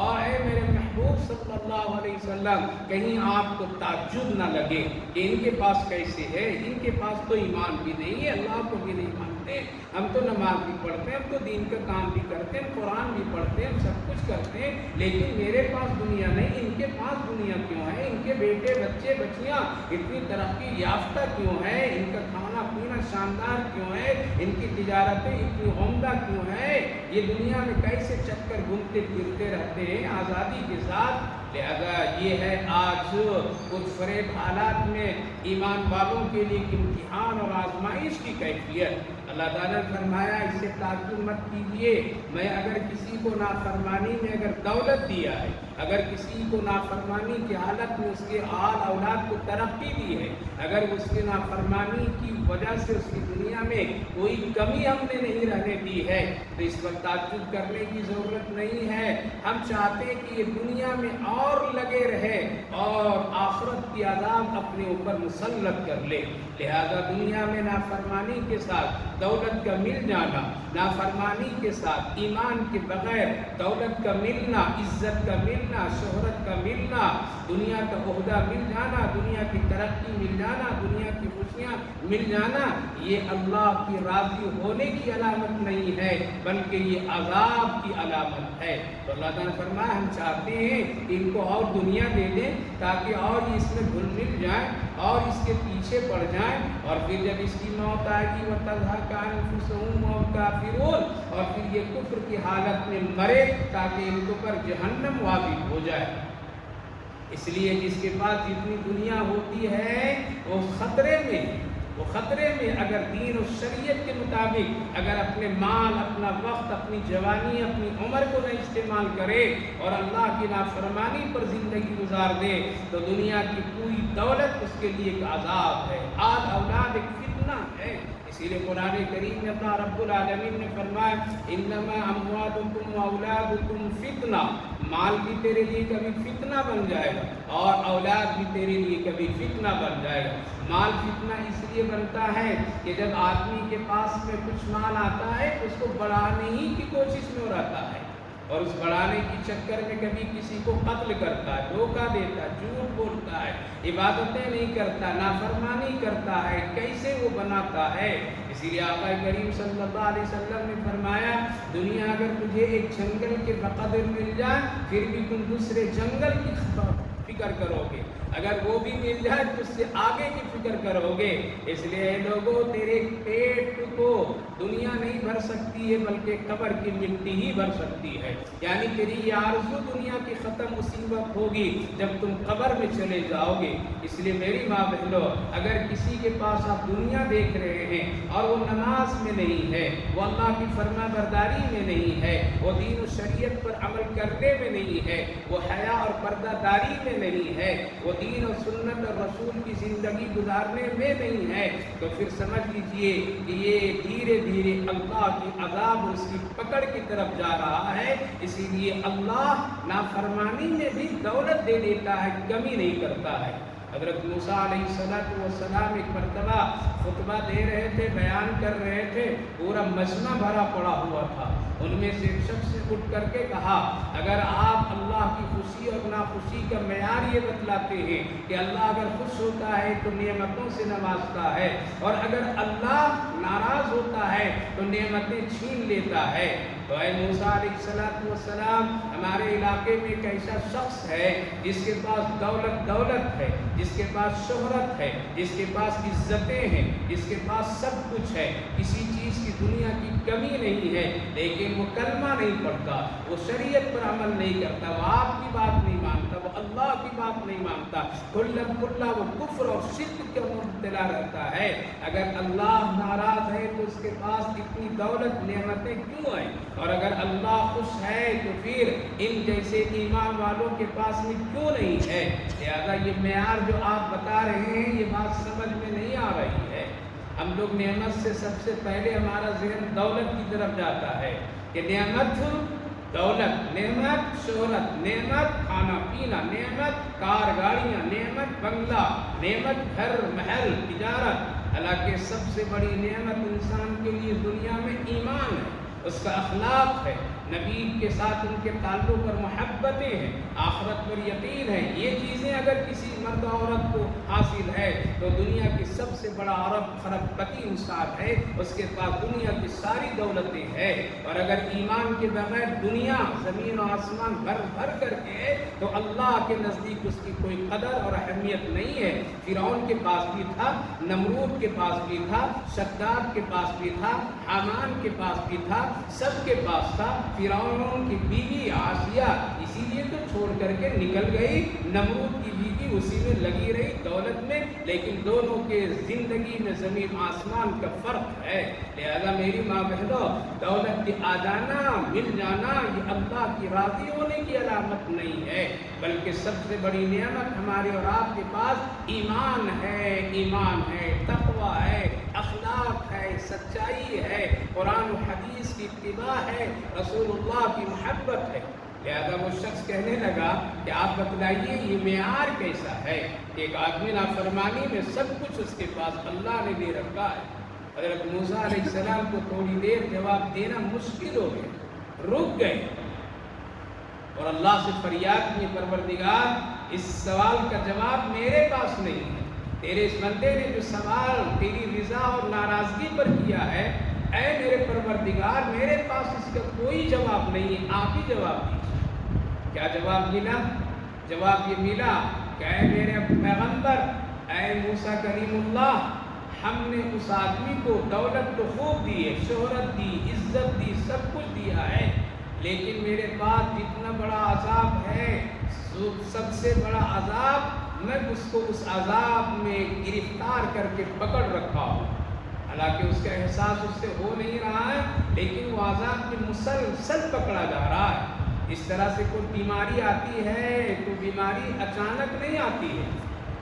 اور اے میرے محبوب صلی اللہ علیہ وسلم، کہیں آپ کو تعجب نہ لگے کہ ان کے پاس کیسے ہے، ان کے پاس تو ایمان بھی نہیں ہے، اللہ کو بھی نہیں مانتے، ہم تو نماز بھی پڑھتے ہیں، ہم تو دین کا کام بھی کرتے ہیں، قرآن بھی پڑھتے ہیں، سب کچھ کرتے ہیں، لیکن میرے پاس دنیا نہیں، ان کے پاس دنیا کیوں ہے، ان کے بیٹے بچے بچیاں اتنی ترقی یافتہ کیوں ہے، ان کا کھانا پینا شاندار کیوں ہے، ان کی تجارتیں اتنی عمدہ کیوں ہے، یہ دنیا میں کیسے چکر گھومتے پھرتے رہتے ہیں آزادی کے ساتھ۔ لہذا یہ ہے آج کچھ فریب حالات میں ایمان والوں کے لیے امتحان اور آزمائش کی کیفیت۔ اللہ تعالیٰ نے فرمایا اس سے تعجب مت کیجیے، میں اگر کسی کو نافرمانی میں اگر دولت دیا ہے، اگر کسی کو نافرمانی کی حالت میں اس کے آل اولاد کو ترقی دی ہے، اگر اس کے نافرمانی کی وجہ سے اس کی دنیا میں کوئی کمی ہم نے نہیں رہنے دی ہے، تو اس وقت تعجب کرنے کی ضرورت نہیں ہے۔ ہم چاہتے ہیں کہ یہ دنیا میں اور لگے رہے اور آخرت کی عذاب اپنے اوپر مسلط کر لے، لہذا دنیا میں نافرمانی کے ساتھ دولت کا مل جانا، نافرمانی کے ساتھ ایمان کے بغیر دولت کا ملنا، عزت کا ملنا، شہرت کا ملنا، دنیا کا عہدہ مل جانا، دنیا کی ترقی مل جانا، دنیا کی خوشیاں مل جانا، یہ اللہ کی راضی ہونے کی علامت نہیں ہے بلکہ یہ عذاب کی علامت ہے۔ تو اللہ تعالیٰ نے فرمایا ہم چاہتے ہیں کہ ان کو اور دنیا دے دیں تاکہ اور یہ اس میں گھل مل جائیں اور اس کے پیچھے پڑ جائیں، اور پھر جب اس کی موت آئے گی وَتَذْهَقَ أَنفُسُهُمْ وَهُمْ كَافِرُونَ، اور پھر یہ کفر کی حالت میں مرے تاکہ ان کے اوپر جہنم واجب ہو جائے۔ اس لیے جس کے پاس جتنی دنیا ہوتی ہے وہ خطرے میں، وہ خطرے میں اگر دین و شریعت کے مطابق اگر اپنے مال، اپنا وقت، اپنی جوانی، اپنی عمر کو نہ استعمال کرے اور اللہ کی نافرمانی پر زندگی گزار دے تو دنیا کی پوری دولت اس کے لیے ایک عذاب ہے، آل اولاد ایک فتنہ ہے۔ اسی لیے قرآن کریم میں اللہ رب العالمین نے فرمایا انما اموالکم واولادکم فتنہ، مال بھی تیرے لیے کبھی فتنہ بن جائے گا اور اولاد بھی تیرے لیے کبھی فتنہ بن جائے گا۔ مال فتنہ اس لیے بنتا ہے کہ جب آدمی کے پاس میں کچھ مال آتا ہے اس کو بڑھانے ہی کی کوشش میں رہتا ہے، اور اس بڑھانے کی چکر میں کبھی کسی کو قتل کرتا ہے، دھوکہ دیتا ہے، جھوٹ بولتا ہے، عبادتیں نہیں کرتا، نافرمانی کرتا ہے، کیسے وہ بناتا ہے۔ اسی لیے آقا کریم صلی اللہ علیہ وسلم نے فرمایا دنیا اگر تجھے ایک جنگل کے بقدر مل جائے پھر بھی تم دوسرے جنگل کی فکر کرو گے، اگر وہ بھی مل جائے تو اس سے آگے کی فکر کرو گے۔ اس لیے لوگوں تیرے پیٹ کو دنیا نہیں بھر سکتی ہے بلکہ قبر کی مٹی ہی بھر سکتی ہے، یعنی تیری یہ آرزو دنیا کی ختم اسی وقت ہوگی جب تم قبر میں چلے جاؤ گے۔ اس لیے میری ماں بہنوں، اگر کسی کے پاس آپ دنیا دیکھ رہے ہیں اور وہ نماز میں نہیں ہے، وہ اللہ کی فرما برداری میں نہیں ہے، وہ دین و شریعت پر عمل کرنے میں نہیں ہے، وہ حیا اور پردہ داری میں نہیں ہے، وہ دین و سنت اور رسول کی زندگی گزارنے میں نہیں ہے، تو پھر سمجھ لیجئے کہ یہ دھیرے دھیرے اللہ کی عذاب اور اس کی پکڑ کی طرف جا رہا ہے۔ اسی لیے اللہ نافرمانی میں بھی دولت دے دیتا ہے، کمی نہیں کرتا ہے۔ حضرت موسیٰ علیہ السلام ایک مرتبہ خطبہ دے رہے تھے، بیان کر رہے تھے، پورا مجمع بھرا پڑا ہوا تھا۔ ان میں سے ایک شخص نے اٹھ کر کے کہا اگر آپ اللہ کی خوشی اور ناخوشی کا معیار یہ بتلاتے ہیں کہ اللہ اگر خوش ہوتا ہے تو نعمتوں سے نوازتا ہے اور اگر اللہ ناراض ہوتا ہے تو نعمتیں چھین لیتا ہے، تو اے موسیٰ علیہ السلام ہمارے علاقے میں ایک ایسا شخص ہے جس کے پاس دولت ہے، جس کے پاس شہرت ہے، جس کے پاس عزتیں ہیں، جس کے پاس سب کچھ ہے، کسی چیز کی دنیا کی کمی نہیں ہے، لیکن وہ کلمہ نہیں پڑھتا، وہ شریعت پر عمل نہیں کرتا، وہ آپ کی بات نہیں مانتا، وہ اللہ کی بات نہیں مانتا، کھلا وہ کفر اور شرک کا مبتلا رہتا ہے۔ اگر اللہ ناراض ہے تو اس کے پاس اتنی دولت نعمتیں کیوں ہیں، اور اگر اللہ خوش ہے تو پھر ان جیسے ایمان والوں کے پاس میں کیوں نہیں ہے۔ لہذا یہ معیار جو آپ بتا رہے ہیں یہ بات سمجھ میں نہیں آ رہی ہے۔ ہم لوگ نعمت سے سب سے پہلے ہمارا ذہن دولت کی طرف جاتا ہے کہ نعمت دولت، نعمت شہرت، نعمت کھانا پینا، نعمت کار گاڑیاں، نعمت بنگلہ، نعمت گھر محل تجارت۔ حالانکہ سب سے بڑی نعمت انسان کے لیے دنیا میں ایمان ہے، اس کا اخلاق ہے، نبی کے ساتھ ان کے تعلق اور محبتیں ہیں، آخرت پر یقین ہے۔ یہ چیزیں اگر کسی مرد عورت کو حاصل ہے تو دنیا کی سب سے بڑا ارب خرب پتی انسان ہے، اس کے پاس دنیا کی ساری دولتیں ہیں۔ اور اگر ایمان کے بغیر دنیا زمین و آسمان بھر کر کے تو اللہ کے نزدیک اس کی کوئی قدر اور اہمیت نہیں ہے۔ فرعون کے پاس بھی تھا، نمرود کے پاس بھی تھا، شداد کے پاس بھی تھا، حامان کے پاس بھی تھا، سب کے پاس تھا۔ فرعون کی بیوی آسیہ اسی لیے تو چھوڑ کر کے نکل گئی، نمرود کی بیوی اسی میں لگی رہی دولت میں، لیکن دونوں کے زندگی میں زمین آسمان کا فرق ہے۔ لہذا میری ماں بہنوں، دولت کے آ جانا مل جانا یہ اللہ کی راضی ہونے کی علامت نہیں ہے، بلکہ سب سے بڑی نعمت ہمارے اور آپ کے پاس ایمان ہے، تقویٰ ہے، اخلاق ہے، سچائی ہے، قرآن و حدیث کی اتباع ہے، رسول اللہ کی محبت ہے۔ لہذا وہ شخص کہنے لگا کہ آپ بتلائیے یہ معیار کیسا ہے کہ ایک آدمی نافرمانی میں سب کچھ اس کے پاس اللہ نے دے رکھا ہے۔ حضرت موسیٰ علیہ السلام کو تھوڑی دیر جواب دینا مشکل ہو گیا، رک گئے اور اللہ سے فریاد کی پروردگار اس سوال کا جواب میرے پاس نہیں ہے، تیرے اس بندے نے جو سوال تیری رضا اور ناراضگی پر کیا ہے، اے میرے پروردگار میرے پاس اس کا کوئی جواب نہیں ہے، آپ ہی جواب دیجیے۔ کیا جواب ملا؟ جواب یہ ملا کہ اے میرے پیغمبر، اے موسیٰ کلیم اللہ، ہم نے اس آدمی کو دولت تو خوب دی ہے، شہرت دی، عزت دی، سب کچھ دیا ہے، لیکن میرے پاس جتنا بڑا عذاب ہے، سب سے بڑا عذاب، میں اس کو اس عذاب میں گرفتار کر کے پکڑ رکھا ہوں۔ حالانکہ اس کا احساس اس سے ہو نہیں رہا ہے، لیکن وہ عذاب میں مسلسل پکڑا جا رہا ہے۔ اس طرح سے کوئی بیماری آتی ہے تو بیماری اچانک نہیں آتی ہے،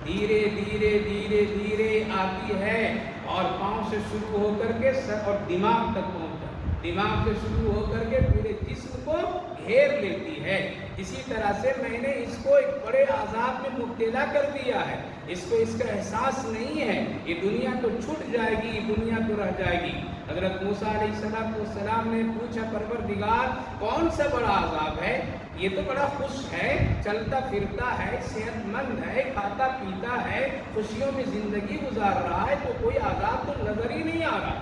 دھیرے دھیرے آتی ہے اور پاؤں سے شروع ہو کر کے سر اور دماغ تک پہنچ جاتی ہے۔ دماغ سے شروع ہو کر کے پورے جسم کو گھیر لیتی ہے۔ اسی طرح سے میں نے اس کو ایک بڑے عذاب میں مبتلا کر دیا ہے، اس کو اس کا احساس نہیں ہے، یہ دنیا تو چھوٹ جائے گی، یہ دنیا تو رہ جائے گی۔ حضرت موسیٰ علیہ السلام نے پوچھا پروردگار کون سا بڑا عذاب ہے؟ یہ تو بڑا خوش ہے، چلتا پھرتا ہے، صحت مند ہے، کھاتا پیتا ہے، خوشیوں میں زندگی گزار رہا ہے، تو کوئی عذاب تو نظر ہی نہیں آ رہا۔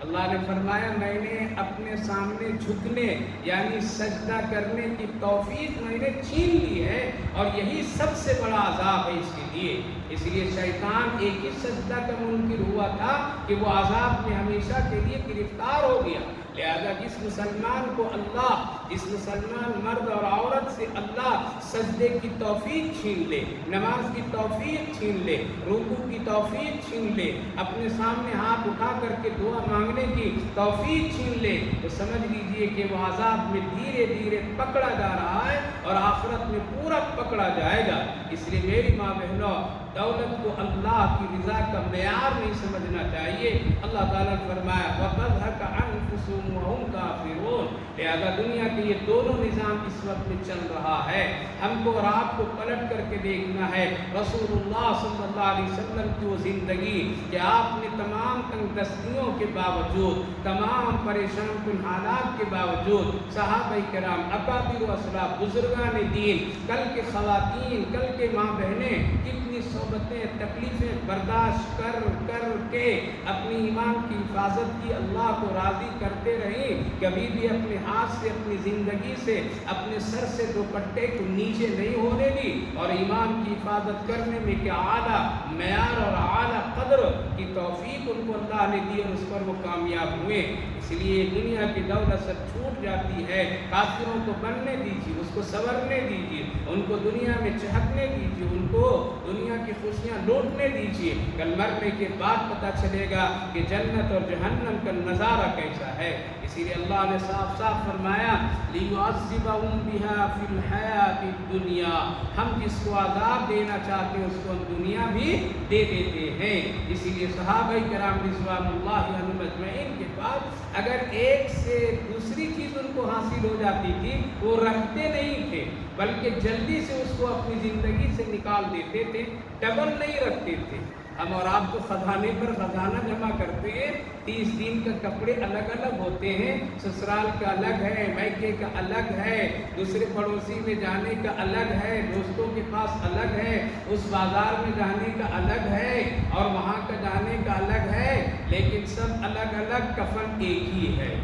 اللہ نے فرمایا میں نے اپنے سامنے جھکنے یعنی سجدہ کرنے کی توفیق میں نے چھین لی ہے، اور یہی سب سے بڑا عذاب ہے اس کے لیے۔ اس لیے شیطان ایک ہی سجدہ کا منکر ہوا تھا کہ وہ عذاب میں ہمیشہ کے لیے گرفتار ہو گیا۔ لہذا جس مسلمان کو اللہ، جس مسلمان مرد اور عورت سے اللہ سجدے کی توفیق چھین لے، نماز کی توفیق چھین لے، رکوع کی توفیق چھین لے، اپنے سامنے ہاتھ اٹھا کر کے دعا مانگنے کی توفیق چھین لے، تو سمجھ لیجئے کہ وہ عذاب میں دھیرے دھیرے پکڑا جا رہا ہے اور آخرت میں پورا پکڑا جائے گا۔ اس لیے میری ماں بہنوں، دولت کو اللہ کی رضا کا معیار نہیں سمجھنا چاہیے۔ اللہ تعالیٰ نے فرمایا وَتَضْحَكَ أَنفُسُهُمْ وَهُمْ كَافِرُونَ، لہذا دنیا کے یہ دونوں نظام اس وقت میں چل رہا ہے۔ ہم کو اور آپ کو پلٹ کر کے دیکھنا ہے رسول اللہ صلی اللہ علیہ وسلم کی وہ زندگی کہ آپ نے تمام تنگ دستیوں کے باوجود، تمام پریشان کن حالات کے باوجود، صحابہ کرام، اکابر و اسلاف، بزرگان دین، کل کے خواتین، کل کے ماں بہنیں کتنی صحبتیں، تکلیفیں برداشت کر کر کے اپنی ایمان کی حفاظت کی، اللہ کو راضی کرتے رہیں، کبھی بھی اپنے ہاتھ سے، اپنی زندگی سے، اپنے سر سے دوپٹے کو نیچے نہیں ہونے دی، اور ایمان کی حفاظت کرنے میں کہ اعلیٰ معیار اور اعلیٰ قدر کی توفیق ان کو اللہ نے دی، اور اس پر وہ کامیاب ہوئے۔ اس لیے دنیا کی دولت سب چھوٹ جاتی ہے، کافروں کو بننے دیجیے، اس کو سنورنے دیجیے، ان کو دنیا میں چہکنے دیجیے، ان کو دنیا کی خوشیاں لوٹنے دیجیے۔ کل مرنے کے بعد پتہ چلے گا کہ جنت اور جہنم کا نظارہ کیسا ہے۔ اسی لیے اللہ نے صاف صاف فرمایا لِيُعَذِّبَهُمْ بِهَا فِي الْحَيَاةِ الدُّنْيَا، ہم جس کو عذاب دینا چاہتے ہیں اس کو ہم دنیا بھی دے دیتے ہیں۔ اسی لیے صحابہ کرام رضوان اللہ عنہم اجمعین کے پاس اگر ایک سے دوسری چیز ان کو حاصل ہو جاتی تھی وہ رکھتے نہیں تھے، بلکہ جلدی سے اس کو اپنی زندگی سے نکال دیتے تھے، ڈبل نہیں رکھتے تھے۔ ہم اور آپ تو خزانے پر خزانہ جمع کرتے ہیں، 30 دن کا کپڑے الگ الگ ہوتے ہیں، سسرال کا الگ ہے، میکے کا الگ ہے، دوسرے پڑوسی میں جانے کا الگ ہے، دوستوں کے پاس الگ ہے، اس بازار میں جانے کا الگ ہے، اور وہاں کا جانے کا الگ ہے، لیکن سب الگ الگ، کفن ایک ہی ہے،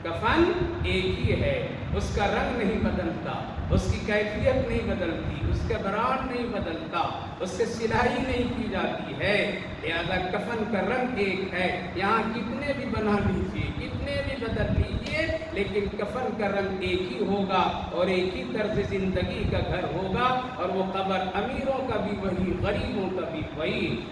کفن ایک ہی ہے، اس کا رنگ نہیں بدلتا، اس کی کیفیت نہیں بدلتی، اس کا برانڈ نہیں بدلتا، اس سے سلائی نہیں کی جاتی ہے، لہذا کفن کا رنگ ایک ہے۔ یہاں کتنے بھی بنا لیجیے، کتنے بھی بدل لیجیے، لیکن کفن کا رنگ ایک ہی ہوگا، اور ایک ہی طرز زندگی کا گھر ہوگا، اور وہ قبر امیروں کا بھی وہی، غریبوں کا بھی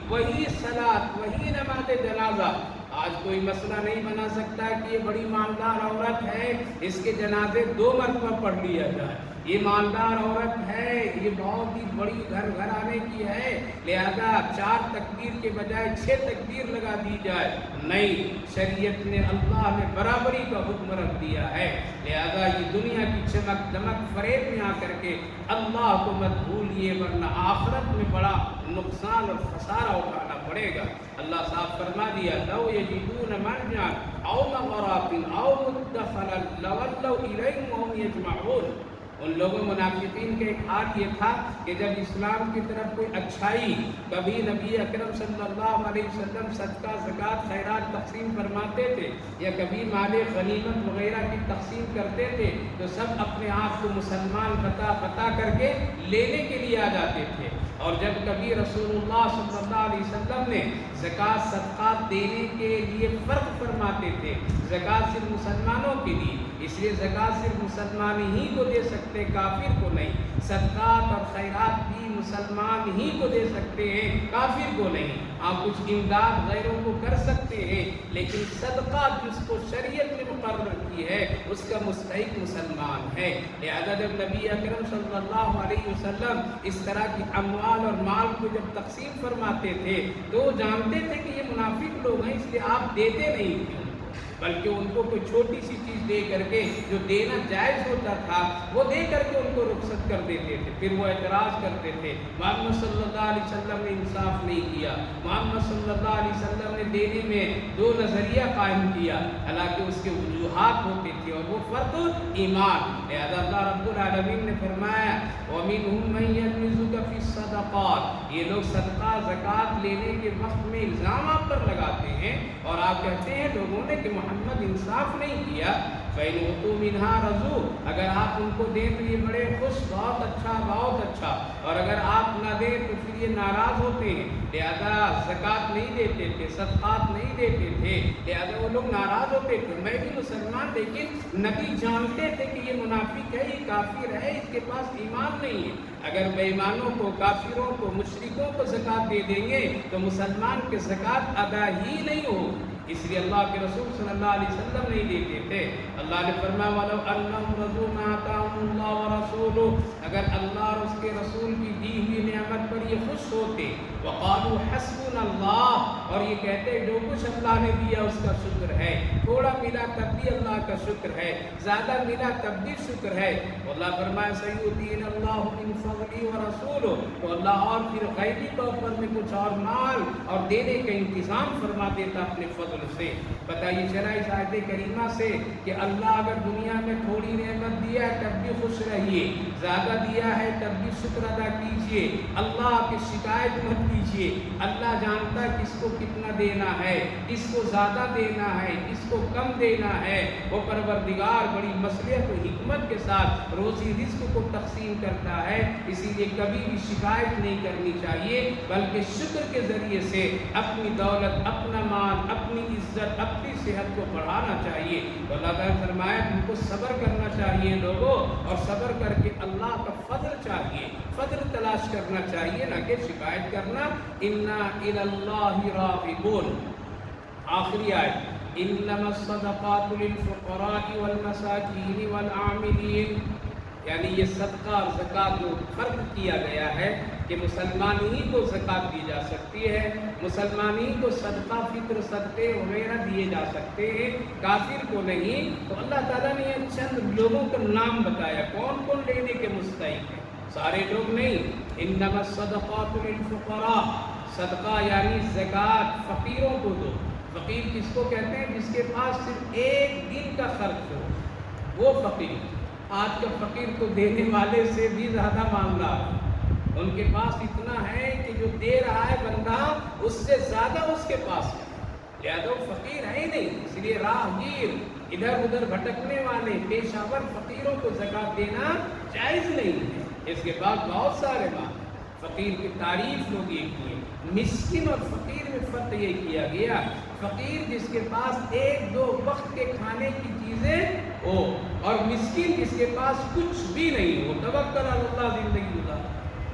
وہی صلاۃ، وہی نماز جنازہ۔ آج کوئی مسئلہ نہیں بنا سکتا کہ یہ بڑی مالدار عورت ہے، اس کے جنازے 2 مرتبہ پڑھ لیا جائے، یہ مالدار عورت ہے، یہ بہت ہی بڑی گھرانے کی ہے، لہذا 4 تکبیر کے بجائے 6 تکبیر لگا دی جائے۔ نہیں، شریعت نے، اللہ نے برابری کا حکم رکھ دیا ہے، لہذا یہ دنیا کی چمک دمک فریب میں آ کر کے اللہ کو مت بھولیے، ورنہ آخرت میں بڑا نقصان اور خسارہ اٹھانا پڑے گا۔ اللہ صاحب فرما دیا لو یجدون مرجعا او مغرات او مدخلا لولوا الیہ وهم یجمعون۔ ان لوگوں منافقین کے ایک حال یہ تھا کہ جب اسلام کی طرف کوئی اچھائی، کبھی نبی اکرم صلی اللہ علیہ وسلم صدقہ، زکوٰۃ، خیرات تقسیم فرماتے تھے، یا کبھی مال غنیمت وغیرہ کی تقسیم کرتے تھے، تو سب اپنے آپ کو مسلمان بتا کر کے لینے کے لیے آ جاتے تھے، اور جب کبھی رسول اللہ صلی اللہ علیہ وسلم نے زکوٰۃ، صدقات دینے کے لیے فرق فرماتے تھے، زکوٰۃ صرف مسلمانوں کے لیے، اس لیے زکوٰۃ صرف مسلمان ہی کو دے سکتے، کافر کو نہیں، صدقات اور خیرات بھی مسلمان ہی کو دے سکتے ہیں، کافر کو نہیں۔ آپ کچھ امداد غیروں کو کر سکتے ہیں، لیکن صدقہ جس کو شریعت میں مقرر کی ہے اس کا مستحق مسلمان ہے۔ لہذا جب نبی اکرم صلی اللہ علیہ وسلم اس طرح کی اموال اور مال کو جب تقسیم فرماتے تھے تو وہ جانتے تھے کہ یہ منافق لوگ ہیں، اس لیے آپ دیتے نہیں تھے ان کو۔ بلکہ ان کو کوئی چھوٹی سی چیز دے کر کے جو دینا جائز ہوتا تھا وہ دے کر کے ان کو رخصت کر دیتے تھے، پھر وہ اعتراض کرتے تھے محمد صلی اللہ علیہ وسلم نے انصاف نہیں کیا، محمد صلی اللہ علیہ وسلم نے دینے میں دو نظریہ قائم کیا، حالانکہ اس کے وجوہات ہوتے تھے اور وہ فرق ایمان۔ لہذا اللہ رب العالمین نے فرمایا وَمِنْهُمْ مَنْ يَلْمِزُكَ فِي الصَّدَقَاتِ، یہ لوگ صدقہ زکوٰۃ لینے کے وقت میں الزام آپ پر لگاتے ہیں اور آپ کہتے ہیں لوگوں نے کہ محمد انصاف نہیں کیا۔ فَإِنْ أُوتُوا مِنْهَا رَضُوا، اگر آپ ان کو دیں تو یہ بڑے خوش، بہت اچھا بہت اچھا، اور اگر آپ نہ دیں تو پھر یہ ناراض ہوتے ہیں، لہذا زکوٰۃ نہیں دیتے تھے، صدقات نہیں دیتے تھے، لہذا وہ لوگ ناراض ہوتے تھے۔ میں بھی مسلمان، لیکن نبی جانتے تھے کہ یہ منافق ہے، یہ کافر ہے، اس کے پاس ایمان نہیں ہے۔ اگر بے ایمانوں کو، کافروں کو، مشرکوں کو زکوٰۃ دے دیں گے تو مسلمان کے زکوٰۃ ادا ہی نہیں ہوگی، اس لیے اللہ کے رسول صلی اللہ علیہ وسلم نہیں دیتے تھے۔ اللہ نے فرمایا وَلَوْ أَنَّهُمْ رَضُوا مَا آتَاهُمُ اللَّهُ وَرَسُولُهُ، اگر اللہ اور اس کے رسول کی دی ہوئی نعمت پر یہ خوش ہوتے، وَقَالُوا حَسْبُنَا اللَّهُ، اور یہ کہتے جو کچھ اللہ نے دیا اس کا شکر ہے، تھوڑا ملا تب بھی اللہ کا شکر ہے، زیادہ ملا تب بھی شکر ہے۔ اللہ فرمایا سَيُؤْتِينَ اللَّهُ مِنْ فَضْلِهِ وَرَسُولُهُ، تو اللہ اور پھر غیبی طور پر میں کچھ اور مال اور دینے کا انتظام فرما دیتا اپنے فضل سے۔ پتہ یہ چلا اس آیت کریمہ سے کہ اللہ اگر دنیا میں تھوڑی نعمت دیا ہے تب بھی خوش رہیے، زیادہ دیا ہے تب بھی شکر ادا کیجئے، اللہ کی شکایت مت کیجئے۔ اللہ جانتا ہے کس کو کتنا دینا ہے، کس کو زیادہ دینا ہے، کس کو کم دینا ہے۔ وہ پروردگار بڑی مصلحت و حکمت کے ساتھ روزی رزق کو تقسیم کرتا ہے، اسی لیے کبھی بھی شکایت نہیں کرنی چاہیے، بلکہ شکر کے ذریعے سے اپنی دولت، اپنا مال، اپنی عزت، اپنی صحت کو بڑھانا چاہیے۔ تو اللہ تعالیٰ نے فرمایا تم کو صبر کرنا چاہیے لوگوں، اور صبر کر کے اللہ کا فضل چاہیے، فضل تلاش کرنا چاہیے، نہ کہ شکایت کرنا۔ اِنَّا إِلَى اللَّهِ رَاغِبُونَ، آخری آیت إِنَّمَا الصَّدَقَاتُ لِلْفُقَرَاءِ وَالْمَسَاكِينِ وَالْعَامِلِينَ، یعنی یہ صدقہ اور زکوٰۃ جو فرق کیا گیا ہے کہ مسلمان ہی کو زکوٰۃ دی جا سکتی ہے، مسلمان ہی کو صدقہ، فطر، صدقے وغیرہ دیے جا سکتے ہیں، کافر کو نہیں۔ تو اللہ تعالیٰ نے یہ چند لوگوں کا نام بتایا کون کون لینے کے مستحق ہیں، سارے لوگ نہیں۔ انما الصدقات للفقراء، صدقہ یعنی زکوٰۃ فقیروں کو دو۔ فقیر کس کو کہتے ہیں؟ جس کے پاس صرف ایک دن کا خرچ ہو، وہ فقیر۔ آج کا فقیر تو دینے والے سے بھی زیادہ معاملہ ہے، ان کے پاس اتنا ہے کہ جو دے رہا ہے بندہ اس سے زیادہ اس کے پاس ہے، لہذا وہ فقیر ہے ہی نہیں۔ اس لیے راہگیر، ادھر ادھر بھٹکنے والے پیشہ ور فقیروں کو زکوٰۃ دینا جائز نہیں ہے۔ اس کے بعد بہت سارے بات فقیر کی تعریف لوگ یہ کیے۔ مسکین اور فقیر میں فرق یہ کیا گیا، فقیر جس کے پاس ایک دو وقت کے کھانے کی چیزیں ہو، اور مسکین جس کے پاس کچھ بھی نہیں ہو، توکل علی اللہ، زندگی گزار،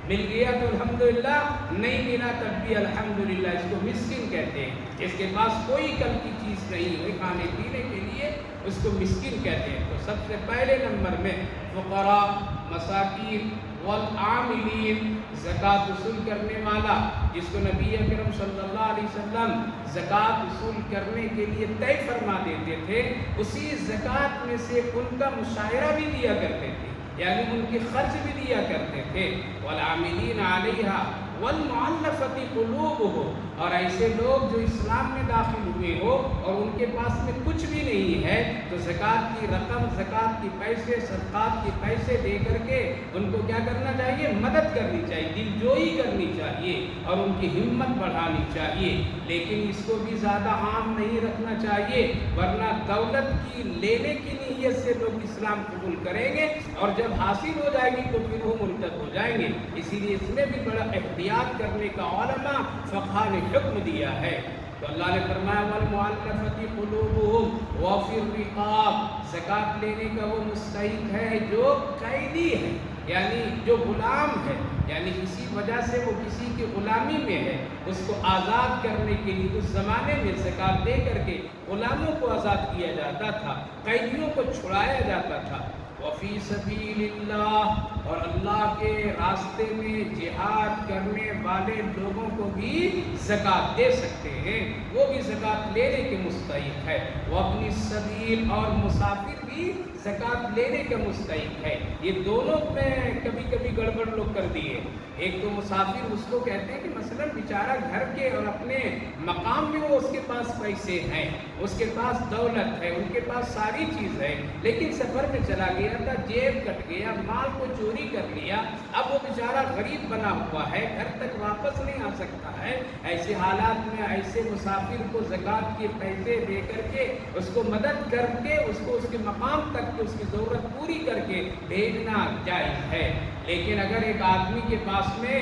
مل گیا تو الحمدللہ، نہیں ملا تب بھی الحمدللہ، اس کو مسکین کہتے ہیں۔ اس کے پاس کوئی کل کی چیز نہیں ہوئی کھانے پینے کے لیے، اس کو مسکین کہتے ہیں۔ تو سب سے پہلے نمبر میں فقراء، مساکین والعاملین، زکوٰۃ وصول کرنے والا، جس کو نبی اکرم صلی اللہ علیہ وسلم زکوٰۃ وصول کرنے کے لیے طے فرما دیتے تھے، اسی زکوٰۃ میں سے ان کا مشاہرہ بھی دیا کرتے تھے، یعنی ان کی خرچ بھی دیا کرتے تھے۔ والعاملین علیہا والمعلفۃ قلوبہم، اور ایسے لوگ جو اسلام میں داخل ہوئے ہو اور ان کے پاس میں کچھ بھی نہیں ہے، تو زکوٰۃ کی رقم، زکوٰۃ کی پیسے، صدقات کے پیسے دے کر کے ان کو کیا کرنا چاہیے؟ مدد کرنی چاہیے، دل جوئی کرنی چاہیے اور ان کی ہمت بڑھانی چاہیے، لیکن اس کو بھی زیادہ عام نہیں رکھنا چاہیے، ورنہ دولت کی لینے کی نیت سے لوگ اسلام قبول کریں گے اور جب حاصل ہو جائے گی تو پھر وہ مرتد ہو جائیں گے۔ اسی لیے اس میں بھی بڑا احتیاط کرنے کا علماء فقہاء نے حکم دیا ہے۔ تو اللہ نے فرمایا والمعلفۃ قلوبہم وفی الرقاب، زکوٰۃ لینے کا وہ مستحق ہے جو قیدی ہے، یعنی جو غلام ہے، یعنی کسی وجہ سے وہ کسی کی غلامی میں ہے، اس کو آزاد کرنے کے لیے اس زمانے میں زکوٰۃ دے کر کے غلاموں کو آزاد کیا جاتا تھا، قیدیوں کو چھڑایا جاتا تھا۔ وفی سبیل اللہ، اور اللہ کے راستے میں جہاد کرنے والے لوگوں کو بھی زکوٰۃ دے سکتے ہیں، وہ بھی زکوٰۃ لینے کے مستحق ہے۔ وہ اپنی سبیل اور مسافر بھی زکوٰۃ لینے کا مستحق ہے۔ یہ دونوں میں کبھی کبھی گڑبڑ لوگ کر دیے۔ ایک تو مسافر اس کو کہتے ہیں کہ مثلا بیچارہ گھر کے اور اپنے مقام میں وہ اس کے پاس پیسے ہیں، اس کے پاس دولت ہے، ان کے پاس ساری چیز ہے، لیکن سفر میں چلا گیا تھا، جیب کٹ گیا، مال کو چوری کر لیا، اب وہ بیچارہ غریب بنا ہوا ہے، گھر تک واپس نہیں آ سکتا ہے۔ ایسے حالات میں ایسے مسافر کو زکوٰۃ کے پیسے دے کر کے اس کو مدد کر کے اس کو اس کے مقام تک اس کی ضرورت پوری کر کے بھیجنا جائز ہے۔ لیکن اگر ایک آدمی کے پاس میں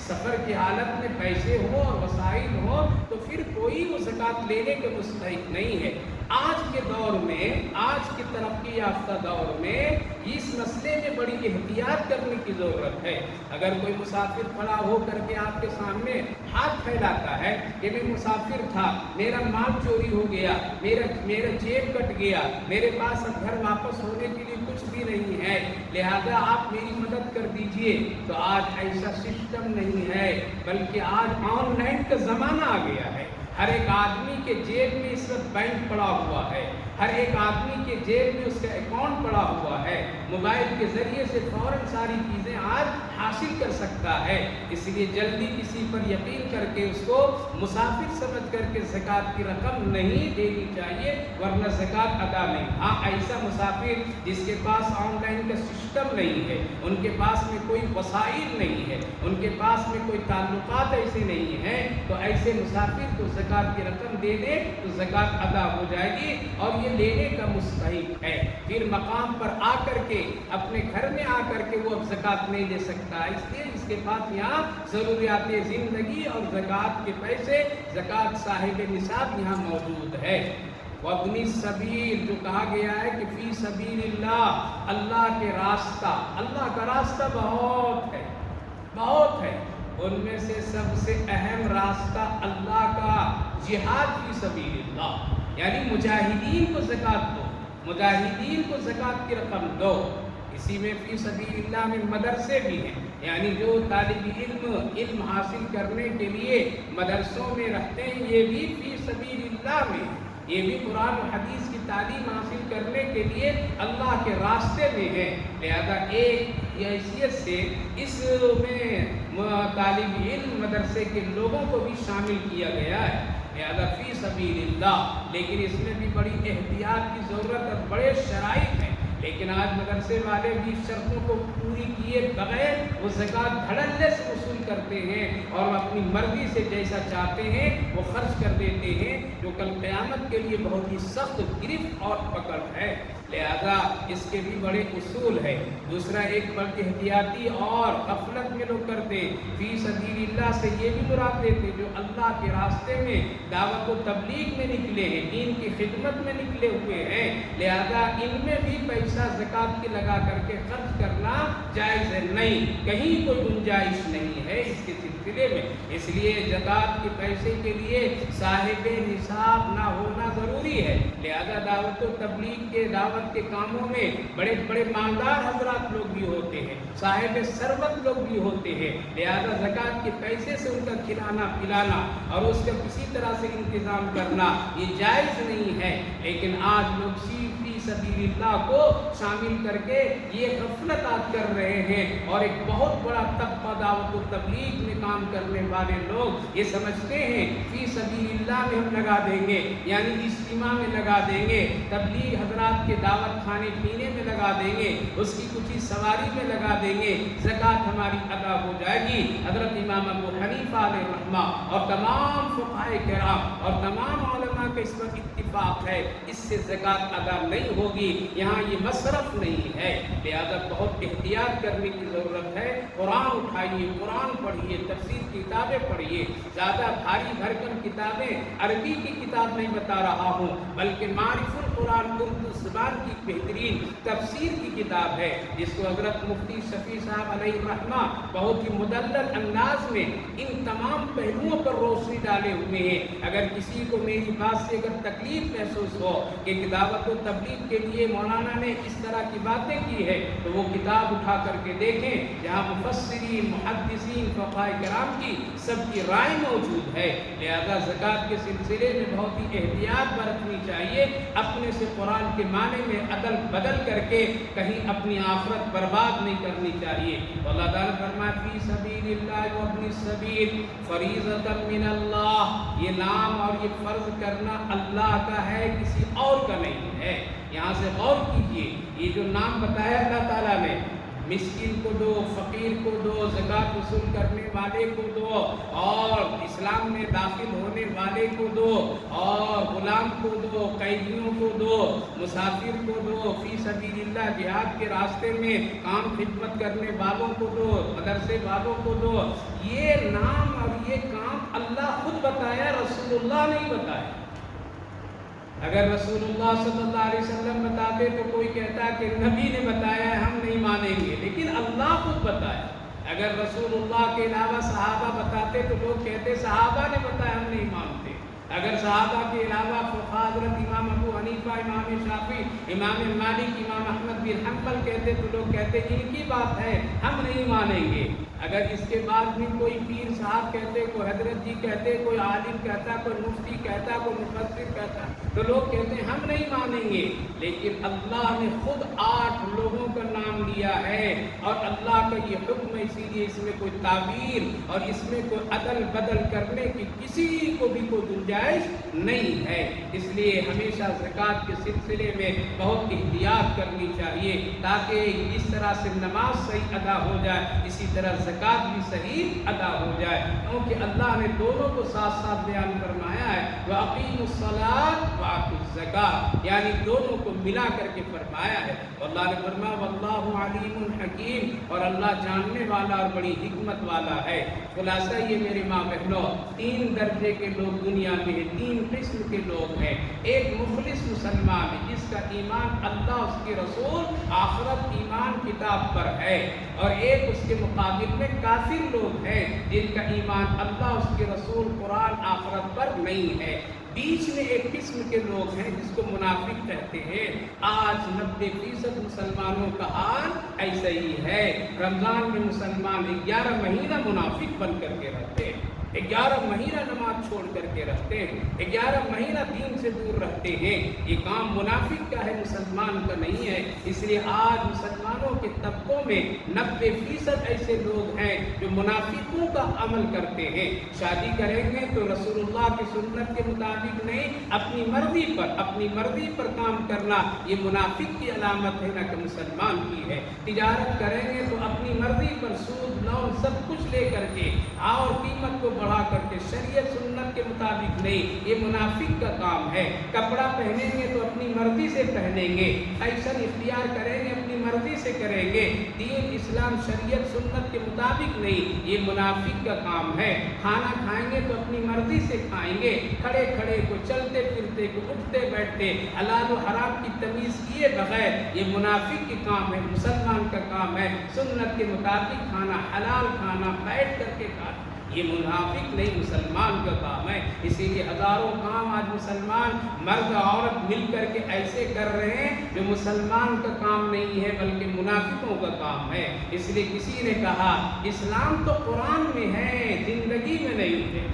سفر کی حالت میں پیسے ہوں اور وسائل ہوں تو پھر کوئی وہ زکوٰۃ لینے کے مستحق نہیں ہے۔ آج کے دور میں، آج کے ترقی یافتہ دور میں اس مسئلے میں بڑی احتیاط کرنے کی ضرورت ہے۔ اگر کوئی مسافر کھڑا ہو کر کے آپ کے سامنے ہاتھ پھیلاتا ہے کہ میں مسافر تھا، میرا مال چوری ہو گیا، میرا جیب کٹ گیا، میرے پاس اب گھر واپس ہونے کے لیے کچھ بھی نہیں ہے، لہذا آپ میری مدد کر دیجئے، تو آج ایسا سسٹم نہیں ہے، بلکہ آج آن لائن کا زمانہ آ گیا ہے۔ ہر ایک آدمی کے جیب میں اس وقت بینک پڑا ہوا ہے، ہر ایک آدمی کے جیب میں اس کا اکاؤنٹ پڑا ہوا ہے، موبائل کے ذریعے سے فوراً ساری چیزیں آج حاصل کر سکتا ہے۔ اس لیے جلدی کسی پر یقین کر کے اس کو مسافر سمجھ کر کے زکوٰۃ کی رقم نہیں دینی چاہیے، ورنہ زکوٰۃ ادا نہیں۔ ہاں، ایسا مسافر جس کے پاس آن لائن کا سسٹم نہیں ہے، ان کے پاس میں کوئی وسائل نہیں ہے، ان کے پاس میں کوئی تعلقات ایسے نہیں ہیں، تو ایسے مسافر کو زکوٰۃ کی رقم دے دے تو زکوٰۃ ادا ہو جائے گی اور یہ لینے کا مستحق ہے۔ پھر مقام پر آ کر کے اپنے گھر میں آ کر کے وہ اب زکوٰۃ نہیں دے سکتا، اس لیے اس کے پاس یہاں ضروریات زندگی اور زکوٰۃ کے پیسے، زکوٰۃ صاحب نصاب یہاں موجود ہے۔ وَابْنِ السَّبِيلِ جو کہا گیا ہے کہ فی سبیل اللہ، اللہ کے راستہ، اللہ کا راستہ بہت ہے، بہت ہے، ان میں سے سب سے اہم راستہ اللہ کا جہاد فی سبیل اللہ، یعنی مجاہدین کو زکوٰۃ دو، مجاہدین کو زکوٰۃ کی رقم دو۔ اسی میں فی سبیل اللہ میں مدرسے بھی ہیں، یعنی جو طالب علم حاصل کرنے کے لیے مدرسوں میں رہتے ہیں، یہ بھی فی سبیل اللہ میں، یہ بھی قرآن و حدیث کی تعلیم حاصل کرنے کے لیے اللہ کے راستے میں ہے۔ لہذا ایک حیثیت سے اس میں طالب علم مدرسے کے لوگوں کو بھی شامل کیا گیا ہے، لہذا فی سبیل اللہ، لیکن اس میں بھی بڑی احتیاط کی ضرورت اور بڑے شرائط ہیں۔ لیکن آج مدرسے والے بھی شرطوں کو پوری کیے بغیر وہ زکوٰۃ دھڑلے سے وصول کرتے ہیں اور اپنی مرضی سے جیسا چاہتے ہیں وہ خرچ کر دیتے ہیں، جو کل قیامت کے لیے بہت ہی سخت گرفت اور پکڑ ہے۔ لہذا اس کے بھی بڑے اصول ہیں۔ دوسرا ایک بڑی احتیاطی اور غفلت میں لوگ کرتے فی سبیل اللہ سے یہ بھی مراد لیتے جو اللہ کے راستے میں دعوت و تبلیغ میں نکلے ہیں، دین کی خدمت میں نکلے ہوئے ہیں، لہذا ان میں بھی پیسہ زکوٰۃ کے لگا کر کے خرچ کرنا جائز ہے نہیں، کہیں کوئی گنجائش نہیں ہے اس کے سلسلے میں۔ اس لیے زکوٰۃ کے پیسے کے لیے صاحب نصاب نہ ہونا ضروری ہے، لہذا دعوت و تبلیغ کے دعوت کے کاموں میں بڑے بڑے مالدار حضرات لوگ بھی ہوتے ہیں، صاحب ثروت لوگ بھی ہوتے ہیں، لہذا زکوٰۃ کے پیسے سے ان کا کھلانا پلانا اور اس کا کسی طرح سے انتظام کرنا یہ جائز نہیں ہے۔ لیکن آج لوگ فی سبیل اللہ کو شامل کر کے یہ غفلت آج کر رہے ہیں، اور ایک بہت بڑا طبقہ دعوت و تبلیغ میں کام کرنے والے لوگ یہ سمجھتے ہیں فی سبیل اللہ میں ہم لگا دیں گے، یعنی اجتماع میں لگا دیں گے، تبلیغ حضرات کے دعوت کھانے پینے میں لگا دیں گے، اس کی کچھ سواری میں لگا دیں گے، زکوٰۃ ہماری ادا ہو جائے گی۔ حضرت امام ابو حنیفہ علیہ رحمہ اور تمام فقہائے کرام اور تمام علماء کا اس پر اتفاق ہے، اس سے زکوٰۃ ادا نہیں ہوگی، یہاں یہ مصرف نہیں ہے، لہذا بہت احتیاط کرنے کی ضرورت ہے۔ قرآن اٹھائیے، قرآن پڑھیے، تفسیر کی کتابیں پڑھیے، زیادہ بھاری بھرکم کتابیں، عربی کی کتاب نہیں بتا رہا ہوں بلکہ معرف القرآن اردو زبان کی بہترین تفسیر کی کتاب ہے، جس کو حضرت مفتی شفیع صاحب علیہ الرحمہ بہت ہی مدلل انداز میں ان تمام پہلوؤں پر روشنی ڈالے ہوئے ہیں۔ اگر کسی کو میری بات سے اگر تکلیف محسوس ہو کہ دعوت و تبلیغ کے لیے مولانا نے اس طرح کی باتیں کی ہے، تو وہ کتاب اٹھا کر کے دیکھیں، جہاں مفسرین، محدثین، فقہاء کرام کی سب کی رائے موجود ہے۔ لہذا زکوٰۃ کے سلسلے میں بہت ہی احتیاط برتنی چاہیے، اپنے سے قرآن کے معنی میں عدل بدل کر کے کہیں اپنی آخرت برباد نہیں کرنی چاہیے۔ اللہ تعالیٰ فرمایا فی سبیل اللہ وابن السبیل فریضۃ من اللہ، یہ نام اور یہ فرض کرنا اللہ کا ہے، کسی اور کا نہیں ہے۔ یہاں سے غور کیجئے، یہ جو نام بتایا اللہ تعالیٰ نے، مسکین کو دو، فقیر کو دو، زکوٰۃ وصول کرنے والے کو دو، اور اسلام میں داخل ہونے والے کو دو، اور غلام کو دو، قیدیوں کو دو، مسافر کو دو، فی سبیل اللہ جہاد کے راستے میں کام خدمت کرنے والوں کو دو، مدرسے والوں کو دو۔ یہ نام اور یہ کام اللہ خود بتایا، رسول اللہ نہیں بتایا۔ اگر رسول اللہ صلی اللہ علیہ وسلم بتاتے تو کوئی کہتا کہ نبی نے بتایا ہے، ہم نہیں مانیں گے، لیکن اللہ خود بتایا۔ اگر رسول اللہ کے علاوہ صحابہ بتاتے تو لوگ کہتے صحابہ نے بتایا، ہم نہیں مانتے۔ اگر صحابہ کے علاوہ فقہاء حضرت امام ابو حنیفہ، امام شافعی، امام مالک، امام احمد بن حنبل کہتے تو لوگ کہتے ان کی بات ہے، ہم نہیں مانیں گے۔ اگر اس کے بعد بھی کوئی پیر صاحب کہتے، کوئی حضرت جی کہتے، کوئی عالم کہتا، کوئی مفتی کہتا، کوئی مفسر کہتا، تو لوگ کہتے ہیں ہم نہیں مانیں گے۔ لیکن اللہ نے خود 8 لوگوں کا نام لیا ہے، اور اللہ کا یہ حکم ہے، اسی لیے اس میں کوئی تعبیر اور اس میں کوئی عدل بدل کرنے کی کسی کو بھی کوئی گنجائش نہیں ہے۔ اس لیے ہمیشہ زکوٰۃ کے سلسلے میں بہت احتیاط کرنی چاہیے، تاکہ اس طرح سے نماز صحیح ادا ہو جائے، اسی طرح زکوٰۃ بھی صحیح ادا ہو جائے، کیونکہ اللہ نے دونوں کو ساتھ ساتھ بیان فرمایا ہے، وَأَقِيمُوا الصَّلَاةَ وَآتُوا الزَّكَاةَ، یعنی دونوں کو ملا کر کے فرمایا ہے۔ اللہ نے فرمایا وَاللَّهُ عَلِيمٌ حَكِيمٌ، اور اللہ جاننے والا اور بڑی حکمت والا ہے۔ خلاصہ یہ میری ماں بہنوں، 3 درجے کے لوگ دنیا میں ہیں، 3 قسم کے لوگ ہیں۔ ایک مخلص مسلمان ہے، جس کا ایمان اللہ، اس کے رسول، آخرت، ایمان کتاب پر ہے، اور ایک اس کے مقابل میں کافر لوگ ہیں، جن کا ایمان اللہ، اس کے رسول، قرآن، آخرت پر نہیں ہے۔ بیچ میں ایک قسم کے لوگ ہیں جس کو منافق کہتے ہیں۔ آج 90% مسلمانوں کا حال ایسا ہی ہے۔ رمضان میں مسلمان 11 مہینہ منافق بن کر کے رہتے ہیں، 11 مہینہ نماز چھوڑ کر کے رہتے ہیں، 11 مہینہ دین سے دور رہتے ہیں۔ یہ کام منافق کا ہے، مسلمان کا نہیں ہے۔ اس لیے آج مسلمانوں کے طبقوں میں 90% ایسے لوگ ہیں جو منافقوں کا عمل کرتے ہیں۔ شادی کریں گے تو رسول اللہ کی سنت کے مطابق نہیں، اپنی مرضی پر کام کرنا، یہ منافق کی علامت ہے، نہ کہ مسلمان کی ہے۔ تجارت کریں گے تو اپنی مرضی پر سود، لون، سب کچھ لے کر کے اور قیمت کو بڑھا کر کے، شریعت سنت کے مطابق نہیں، یہ منافق کا کام ہے۔ کپڑا پہنیں گے تو اپنی مرضی سے پہنیں گے، فیشن اختیار کریں گے اپنی مرضی سے کریں گے، دین، اسلام، شریعت سنت کے مطابق نہیں، یہ منافق کا کام ہے۔ کھانا کھائیں گے تو اپنی مرضی سے کھائیں گے، کھڑے کھڑے کو، چلتے پھرتے کو، اٹھتے بیٹھتے، حلال و حرام کی تمیز کیے بغیر، یہ منافق کے کام ہے۔ مسلمان کا کام ہے سنت کے مطابق کھانا، حلال کھانا، بیٹھ کر کے کھانا، یہ منافق نہیں، مسلمان کا کام ہے۔ اسی لیے ہزاروں کام آج مسلمان مرد عورت مل کر کے ایسے کر رہے ہیں جو مسلمان کا کام نہیں ہے بلکہ منافقوں کا کام ہے۔ اس لیے کسی نے کہا اسلام تو قرآن میں ہے، زندگی میں نہیں ہے۔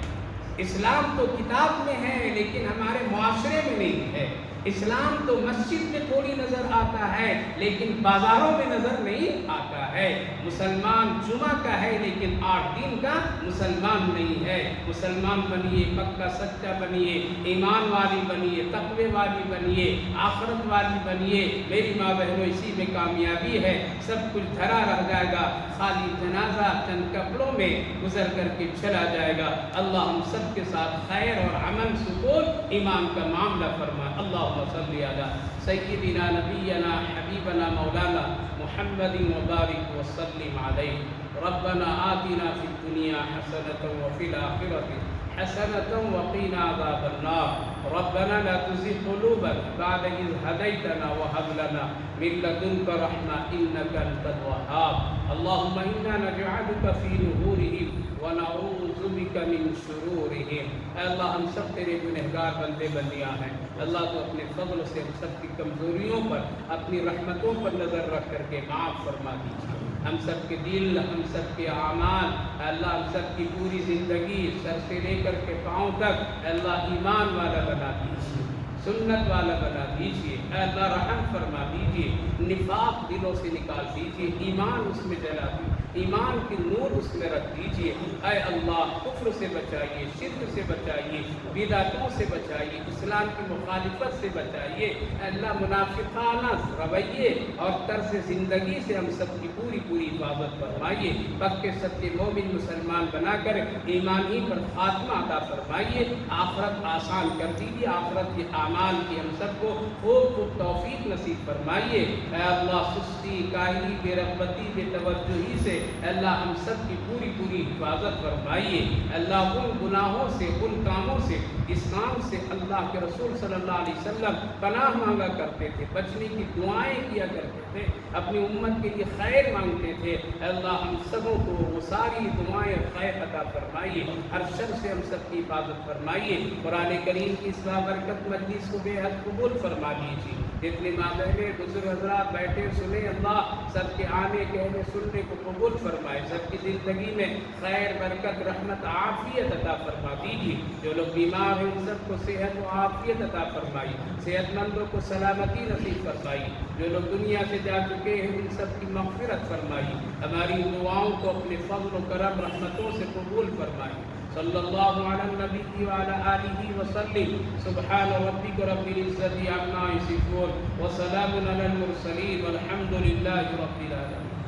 اسلام تو کتاب میں ہے لیکن ہمارے معاشرے میں نہیں ہے۔ اسلام تو مسجد میں تھوڑی نظر آتا ہے لیکن بازاروں میں نظر نہیں آتا ہے۔ مسلمان جمعہ کا ہے لیکن 8 دن کا مسلمان نہیں ہے۔ مسلمان بنیے، پکا سچا بنیے، ایمان والی بنیے، تقوی والی بنیے، آخرت والی بنیے۔ میری ماں بہنوں، اسی میں کامیابی ہے۔ سب کچھ دھرا رہ جائے گا، خالی جنازہ چند کپڑوں میں گزر کر کے چلا جائے گا۔ اللہ ہم سب کے ساتھ خیر اور امن، سکون، ایمان کا معاملہ فرمائے۔ اللہم صلی علی سیدنا نبینا حبیبنا مولانا محمد وبارک وسلم علیہ۔ ربنا آتنا فی الدنیا حسنۃ وفی الآخرۃ حسنة وقنا عذاب النار ربنا لا تزغ قلوبنا بعد إذ هديتنا وهب لنا من لدنك رحمة إنك أنت الوهاب اللهم إنا نجعلك في نحورهم ونعوذ بك من شرورهم اے اللہ ہم سب تیرے گنہگار بندے بندیاں ہیں اللہ تو اپنے فضل سے ہم سب کی کمزوریوں پر اپنی رحمتوں پر نظر رکھ کر کے معاف فرما دیجیے ہم سب کے دل ہم سب کے اعمال اللہ ہم سب کی پوری زندگی سر سے لے کر کے پاؤں تک اللہ ایمان والا بنا دیجیے سنت والا بنا دیجیے اے اللہ رحم فرما دیجیے نفاق دلوں سے نکال دیجیے ایمان اس میں جلا دیجیے ایمان کی نور اس میں رکھ دیجیے اے اللہ کفر سے بچائیے شرک سے بچائیے بدعتوں سے بچائیے اسلام کی مخالفت سے بچائیے اے اللہ منافقانہ رویے اور طرز زندگی سے ہم سب کی پوری حفاظت فرمائیے پکے سچے مومن مسلمان بنا کر ایمان ہی پر خاتمہ عطا فرمائیے آخرت آسان کر دیجیے آخرت کے اعمال کی ہم سب کو خوب توفیق نصیب فرمائیے اے اللہ سستی کاہلی بے رغبتی بے توجہی سے اللہ ہم سب کی پوری حفاظت فرمائیے اللہ ان گناہوں سے ان کاموں سے اس کام سے اللہ کے رسول صلی اللہ علیہ وسلم پناہ مانگا کرتے تھے بچنے کی دعائیں کیا کرتے تھے اپنی امت کے لیے خیر مانگتے تھے اللہ ہم سبوں کو وہ ساری دعائیں خیر عطا فرمائیے ہر شر سے ہم سب کی حفاظت فرمائیے قرآن کریم کی اس بابرکت مجلس کو بے حد قبول فرما دیجیے جتنے ماں بہنیں بزرگ حضرات بیٹھے سنیں اللہ سب کے آنے کہنے سننے کو قبول فرمائے سب کی زندگی میں خیر برکت رحمت عافیت عطا فرما دیجیے جو لوگ بیمار ہیں ان سب کو صحت و عافیت عطا فرمائی صحت مندوں کو سلامتی نصیب فرمائی جو لوگ دنیا سے جا چکے ہیں ان سب کی مغفرت فرمائی ہماری دعاؤں کو اپنے فضل و کرم رحمتوں سے قبول فرمائی صلی اللہ علی النبی وعلی آلہ وسلم سبحان ربک رب العزت عما یصفون وسلام علی المرسلین والحمد للہ رب العالمین